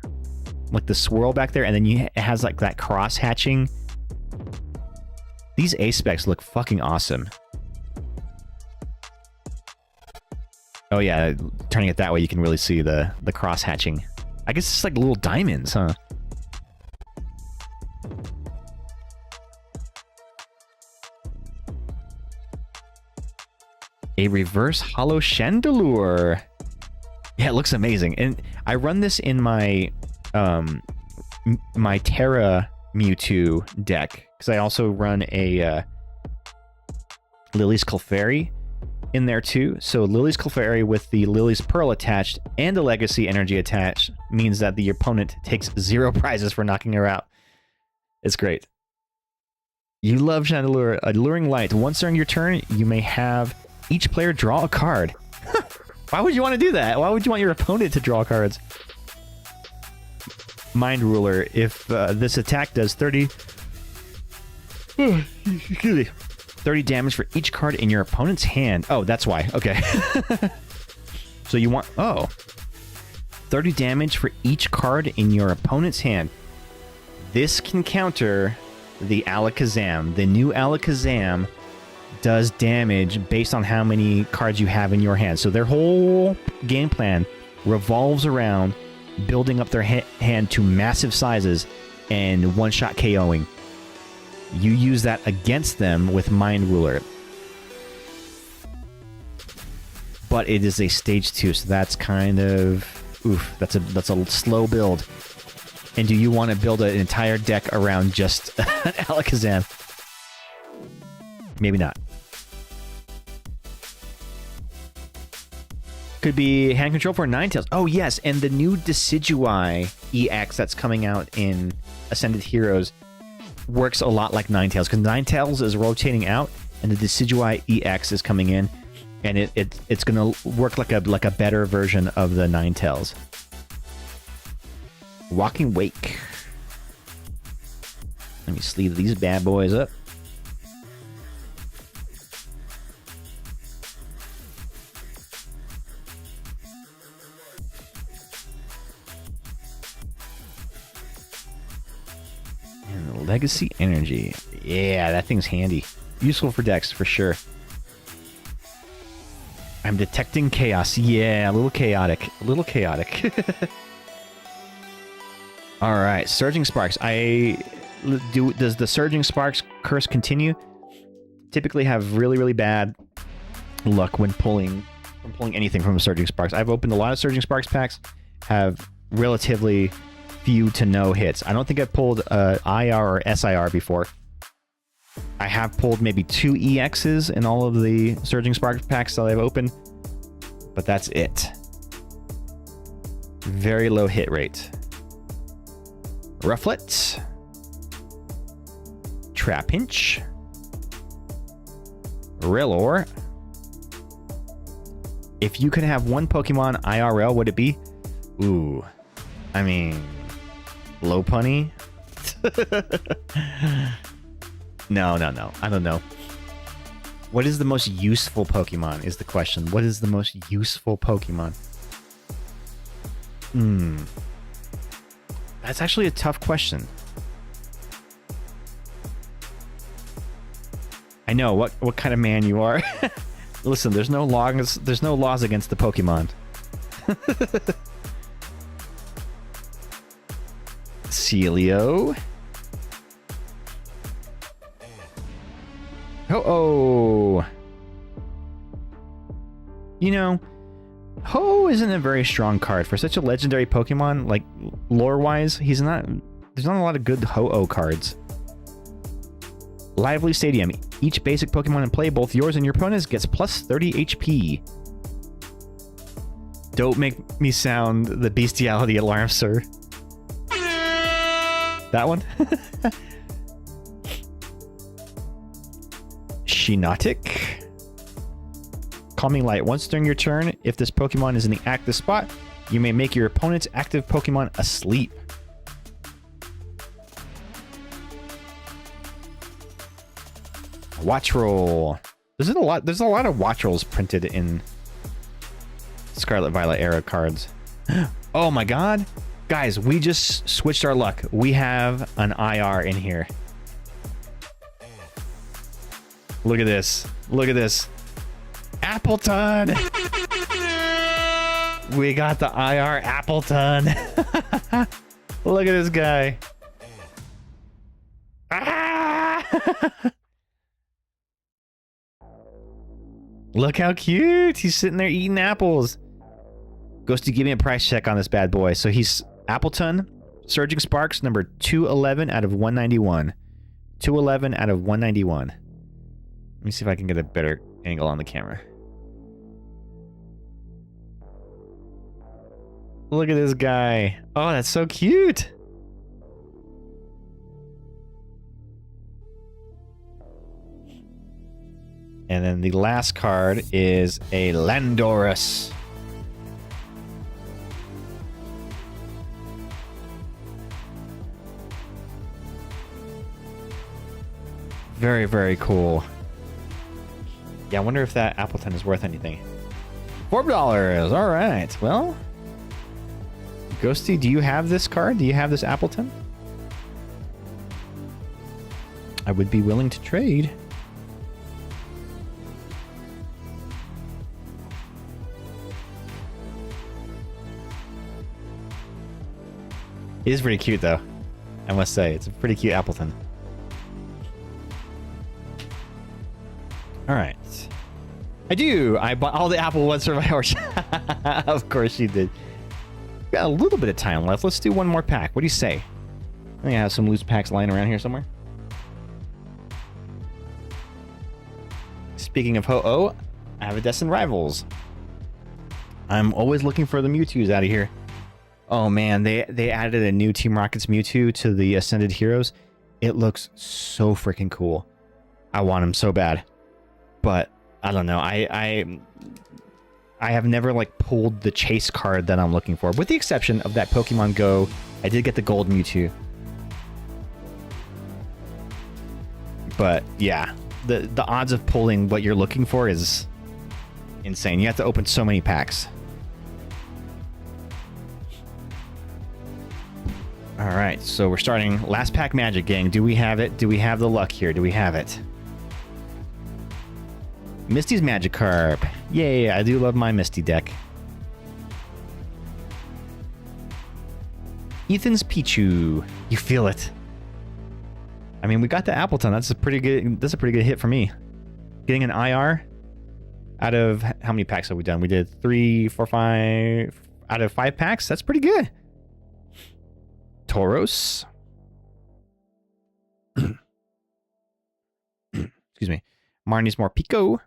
like the swirl back there, and then it has like that cross hatching. These Ace specs look fucking awesome. Oh yeah, turning it that way, you can really see the cross hatching. I guess it's like little diamonds, huh? A reverse hollow Chandelure. Yeah, it looks amazing. And I run this in my my Terra Mewtwo deck, because I also run a Lily's Clefairy in there too. So Lily's Clefairy with the Lily's Pearl attached and the Legacy Energy attached means that the opponent takes 0 prizes for knocking her out. It's great. You love Chandelure. Alluring Light. Once during your turn, you may have each player draw a card. Why would you want to do that? Why would you want your opponent to draw cards? Mind Ruler. If this attack does 30 damage for each card in your opponent's hand. Oh, that's why. Okay. So you want... Oh. 30 damage for each card in your opponent's hand. This can counter the Alakazam. The new Alakazam does damage based on how many cards you have in your hand. So their whole game plan revolves around building up their hand to massive sizes and one-shot KOing. You use that against them with Mind Ruler. But it is a stage 2, so that's kind of... Oof, that's a slow build. And do you want to build an entire deck around just Alakazam? Maybe not. Could be hand control for Ninetales. Oh, yes, and the new Decidueye EX that's coming out in Ascended Heroes works a lot like Ninetales, because Ninetales is rotating out, and the Decidueye EX is coming in, and it's going to work like a better version of the Ninetales. Walking Wake. Let me sleeve these bad boys up. And Legacy Energy. Yeah, that thing's handy. Useful for decks, for sure. I'm detecting chaos. Yeah, a little chaotic. A little chaotic. All right, Surging Sparks. Does the Surging Sparks curse continue? Typically have really, really bad luck when pulling anything from Surging Sparks. I've opened a lot of Surging Sparks packs, have relatively few to no hits. I don't think I've pulled IR or SIR before. I have pulled maybe 2 EXs in all of the Surging Sparks packs that I've opened, but that's it. Very low hit rate. Rufflet. Trapinch. Rillor. If you could have one Pokemon IRL, would it be? Ooh. I mean... Lopunny? No. I don't know. What is the most useful Pokemon is the question. What is the most useful Pokemon? That's actually a tough question. I know what kind of man you are. Listen, there's no laws against the Pokemon. Celio. Oh. You know, Ho isn't a very strong card for such a legendary Pokemon. Like lore-wise, he's not. There's not a lot of good Ho-Oh cards. Lively Stadium. Each basic Pokemon in play, both yours and your opponent's, gets plus 30 HP. Don't make me sound the bestiality alarm, sir. That one? Shiinotic. Calming Light. Once during your turn, if this Pokemon is in the active spot, you may make your opponent's active Pokemon asleep. Watch Roll. There's a lot of Watch Rolls printed in Scarlet Violet era cards. Oh my god. Guys, we just switched our luck. We have an IR in here. Look at this. Look at this. Appleton! We got the IR Appleton. Look at this guy. Ah! Look how cute. He's sitting there eating apples. Ghosty, give me a price check on this bad boy. So he's Appleton, Surging Sparks, number 211 out of 191. 211 out of 191. Let me see if I can get a better angle on the camera. Look at this guy. Oh, that's so cute. And then the last card is a Landorus. Very, very cool. Yeah, I wonder if that Appleton is worth anything. $4. All right. Well, Ghosty, do you have this card? Do you have this Appleton? I would be willing to trade. It is pretty cute, though. I must say. It's a pretty cute Appleton. All right. I do. I bought all the Apple One Survivors. Of course you did. Got a little bit of time left. Let's do one more pack. What do you say? I think I have some loose packs lying around here somewhere. Speaking of Ho-Oh, I have a Destined Rivals. I'm always looking for the Mewtwo's out of here. Oh man, they added a new Team Rocket's Mewtwo to the Ascended Heroes. It looks so freaking cool. I want him so bad. But I don't know. I have never like pulled the chase card that I'm looking for, with the exception of that Pokemon Go. I did get the gold Mewtwo. But yeah, the odds of pulling what you're looking for is insane. You have to open so many packs. All right, so we're starting last pack magic, gang. Do we have it? Do we have the luck here? Do we have it? Misty's Magikarp. Yay, I do love my Misty deck. Ethan's Pichu. You feel it. I mean, we got the Appleton. That's a pretty good hit for me. Getting an IR out of how many packs have we done? We did 3, 4, 5 out of 5 packs. That's pretty good. Tauros. Excuse me. Marnie's Morpeko.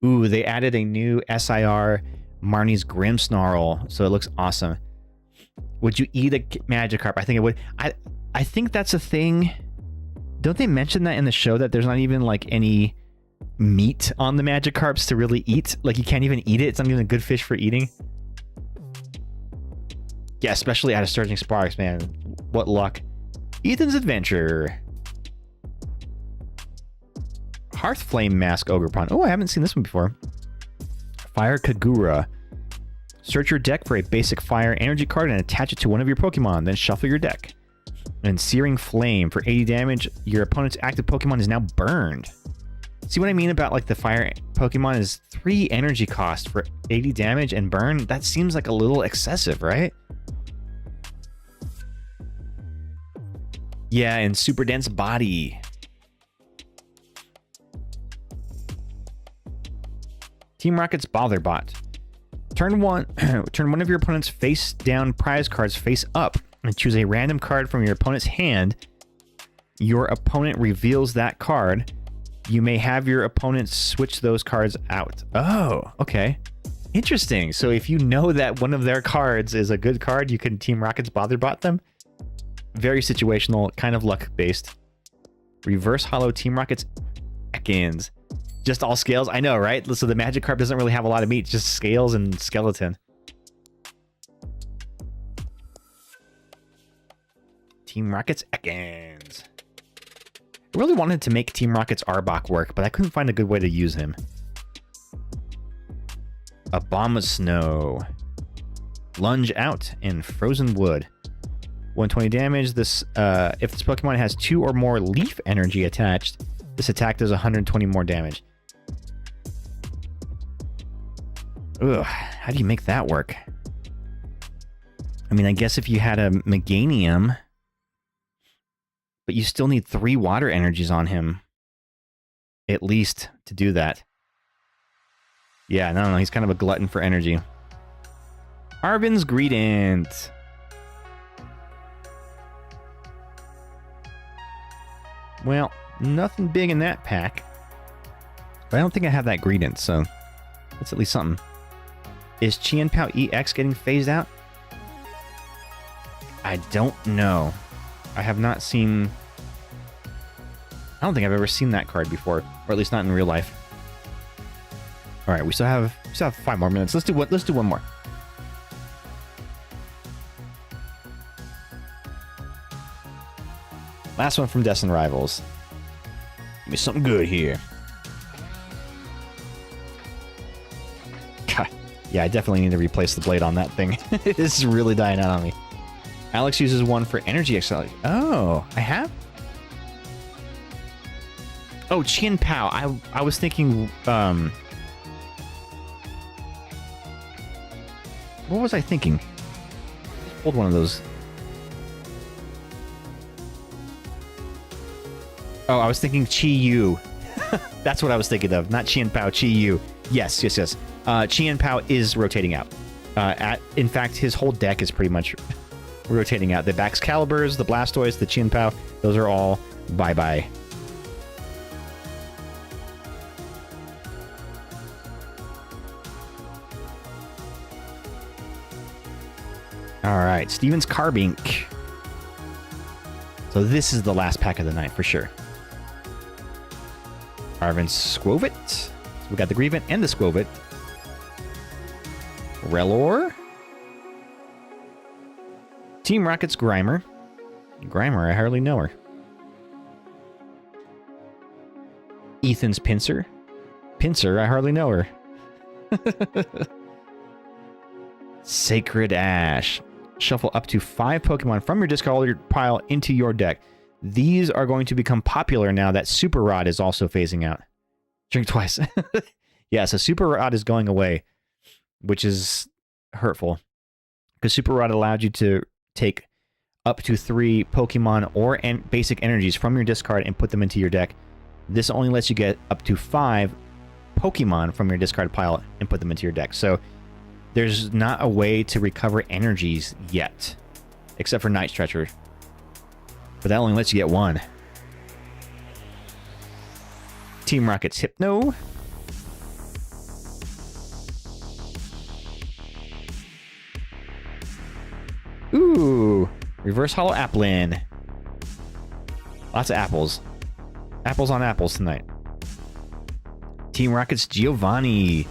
Ooh, they added a new SIR Marnie's Grimmsnarl, so it looks awesome. Would you eat a Magikarp? I think it would. I think that's a thing. Don't they mention that in the show, that there's not even like any meat on the Magikarps to really eat? Like you can't even eat it. It's not even a good fish for eating. Yeah, especially out of Surging Sparks, man. What luck. Ethan's Adventure. Hearthflame Mask Ogerpon. Oh, I haven't seen this one before. Fire Kagura. Search your deck for a basic fire energy card and attach it to one of your Pokemon. Then shuffle your deck. And Searing Flame. For 80 damage, your opponent's active Pokemon is now burned. See what I mean about like the fire Pokemon is 3 energy cost for 80 damage and burn? That seems like a little excessive, right? Yeah, and Super Dense Body. Team Rocket's Botherbot. Turn one of your opponent's face down prize cards face up and choose a random card from your opponent's hand. Your opponent reveals that card. You may have your opponent switch those cards out. Oh, okay. Interesting. So if you know that one of their cards is a good card, you can Team Rocket's Botherbot them. Very situational, kind of luck based. Reverse Hollow Team Rocket's Ekans. Just all scales? I know, right? So the Magikarp doesn't really have a lot of meat, just scales and skeleton. Team Rocket's Ekans. I really wanted to make Team Rocket's Arbok work, but I couldn't find a good way to use him. Abomasnow. Lunge Out and Frozen Wood. 120 damage. This, if this Pokemon has 2 or more leaf energy attached, this attack does 120 more damage. Ugh, how do you make that work? I mean, I guess if you had a Meganium, but you still need 3 water energies on him, at least, to do that. Yeah, no, he's kind of a glutton for energy. Arvin's Greedent. Well, nothing big in that pack. But I don't think I have that Greedent, so that's at least something. Is Chien-Pao EX getting phased out? I don't know. I have not seen... I don't think I've ever seen that card before, or at least not in real life. All right, we still have 5 more minutes. Let's do one more. Last one from Destined Rivals. Give me something good here. God. Yeah, I definitely need to replace the blade on that thing. This is really dying out on me. Alex uses one for energy acceleration. Oh, I have? Oh, Chien-Pao. I was thinking... what was I thinking? Hold one of those. Oh, I was thinking Chi Yu. That's what I was thinking of. Not Chien Pao, Chi Yu. Yes. Chien Pao is rotating out. In fact, his whole deck is pretty much rotating out. The Baxcaliburs, the Blastoise, the Chien Pao, those are all bye-bye. All right, Steven's Carbink. So this is the last pack of the night for sure. Arvin Skwovet. So we got the Grievant and the Skwovet. Relor. Team Rocket's Grimer. Grimer, I hardly know her. Ethan's Pinsir. Pinsir, I hardly know her. Sacred Ash. Shuffle up to 5 Pokemon from your discard pile into your deck. These are going to become popular now that Super Rod is also phasing out. Drink twice. Yeah, so Super Rod is going away, which is hurtful. Because Super Rod allowed you to take up to 3 Pokemon or basic energies from your discard and put them into your deck. This only lets you get up to 5 Pokemon from your discard pile and put them into your deck. So there's not a way to recover energies yet, except for Night Stretcher. But that only lets you get 1. Team Rocket's Hypno. Ooh, Reverse Hollow Applin. Lots of apples. Apples on apples tonight. Team Rocket's Giovanni.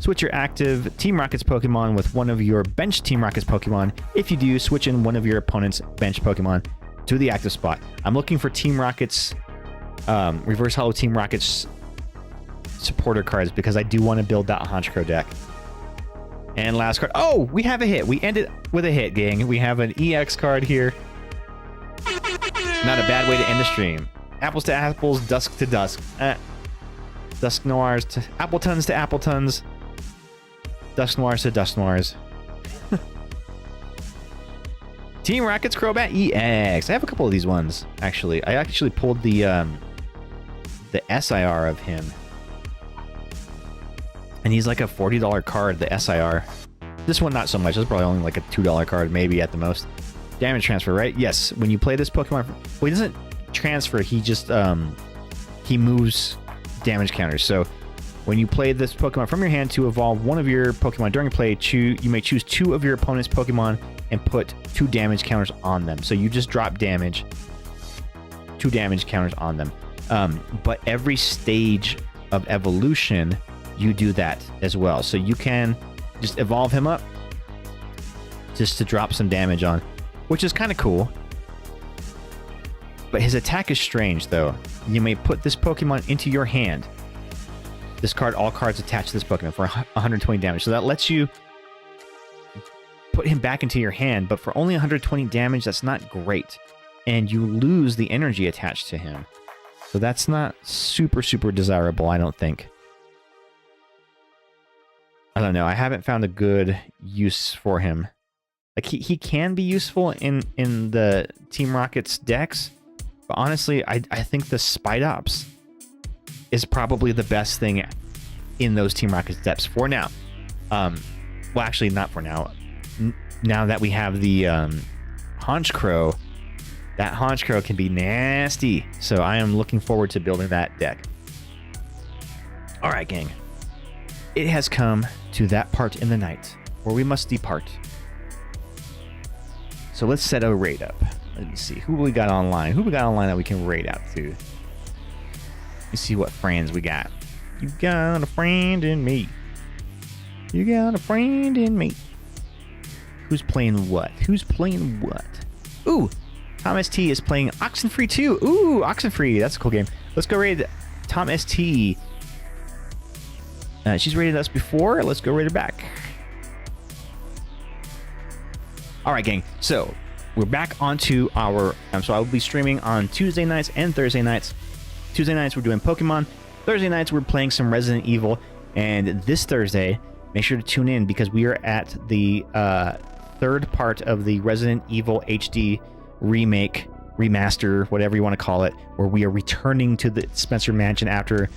Switch your active Team Rocket's Pokemon with one of your bench Team Rocket's Pokemon. If you do, switch in one of your opponent's bench Pokemon to the active spot. I'm looking for Team Rocket's Reverse Hollow Team Rocket's supporter cards because I do want to build that Honchkrow deck. And last card. Oh, we have a hit. We ended with a hit, gang. We have an EX card here. Not a bad way to end the stream. Apples to apples, dusk to dusk. Dusk noirs to Appletons to Appletons. Dusk noirs to Dusk noirs. Team Rocket's Crobat EX. I have a couple of these ones, actually. I actually pulled the SIR of him. And he's like a $40 card, the SIR. This one, not so much. This is probably only like a $2 card, maybe at the most. Damage transfer, right? Yes. When you play this Pokemon... Well, he doesn't transfer. He just... he moves damage counters. So when you play this Pokemon from your hand to evolve one of your Pokemon during play, you may choose 2 of your opponent's Pokemon and put 2 damage counters on them. So you just drop damage, 2 damage counters on them. But every stage of evolution, you do that as well. So you can just evolve him up just to drop some damage on, which is kind of cool. But his attack is strange, though. You may put this Pokemon into your hand. Discard all cards attached to this Pokemon for 120 damage. So that lets you put him back into your hand, but for only 120 damage, that's not great. And you lose the energy attached to him. So that's not super, super desirable, I don't think. I don't know. I haven't found a good use for him. Like, he can be useful in the Team Rocket's decks, but honestly, I think the Spidops is probably the best thing in those Team Rocket's decks for now. Well, actually, not for now. Now that we have the Honchkrow, that Honchkrow can be nasty. So I am looking forward to building that deck. All right, gang. It has come to that part in the night where we must depart. So let's set a raid up. Let me see. Who we got online? Who we got online that we can raid out to? Let me see what friends we got. You got a friend in me. You got a friend in me. Who's playing what? Who's playing what? Ooh, Tom ST is playing Oxenfree 2. Ooh, Oxenfree. That's a cool game. Let's go raid Tom ST. She's raided us before. Let's go raid her back. All right, gang. So we're back onto our... so I will be streaming on Tuesday nights and Thursday nights. Tuesday nights, we're doing Pokemon. Thursday nights, we're playing some Resident Evil. And this Thursday, make sure to tune in because we are at the third part of the Resident Evil HD remake remaster, whatever you want to call it, where we are returning to the Spencer Mansion after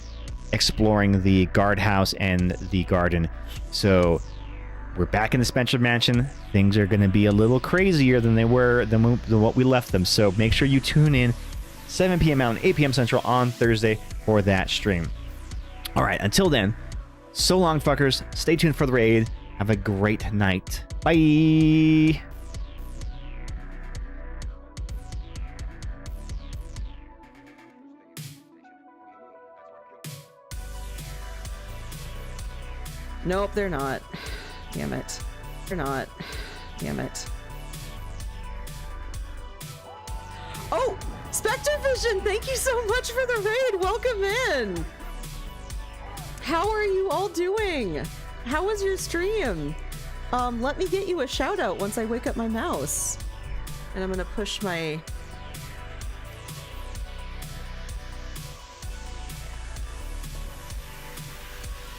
exploring the guardhouse and the garden. So we're back in the Spencer Mansion. Things are going to be a little crazier than they were than what we left them. So make sure you tune in 7 p.m. Mountain, 8 p.m. Central on Thursday for that stream. All right, until then, so long, fuckers. Stay tuned for the raid. Have a great night. Bye. Nope, they're not. Damn it. They're not. Damn it. Oh! Spectre Vision, thank you so much for the raid! Welcome in! How are you all doing? How was your stream? Let me get you a shout out once I wake up my mouse. And I'm gonna push my...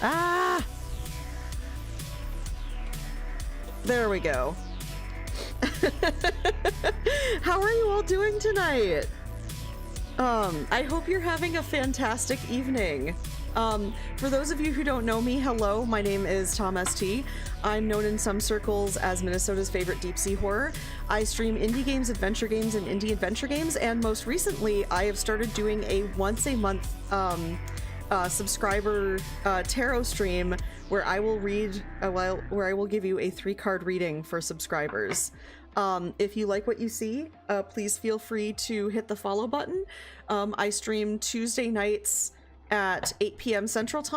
Ah! There we go. How are you all doing tonight? I hope you're having a fantastic evening. For those of you who don't know me, hello, my name is Tom ST. I'm known in some circles as Minnesota's favorite deep sea horror. I stream indie games, adventure games, and indie adventure games, and most recently I have started doing a once a month subscriber tarot stream where I will read where I will give you a 3-card reading for subscribers. If you like what you see, please feel free to hit the follow button. I stream Tuesday nights at 8 p.m. Central Time.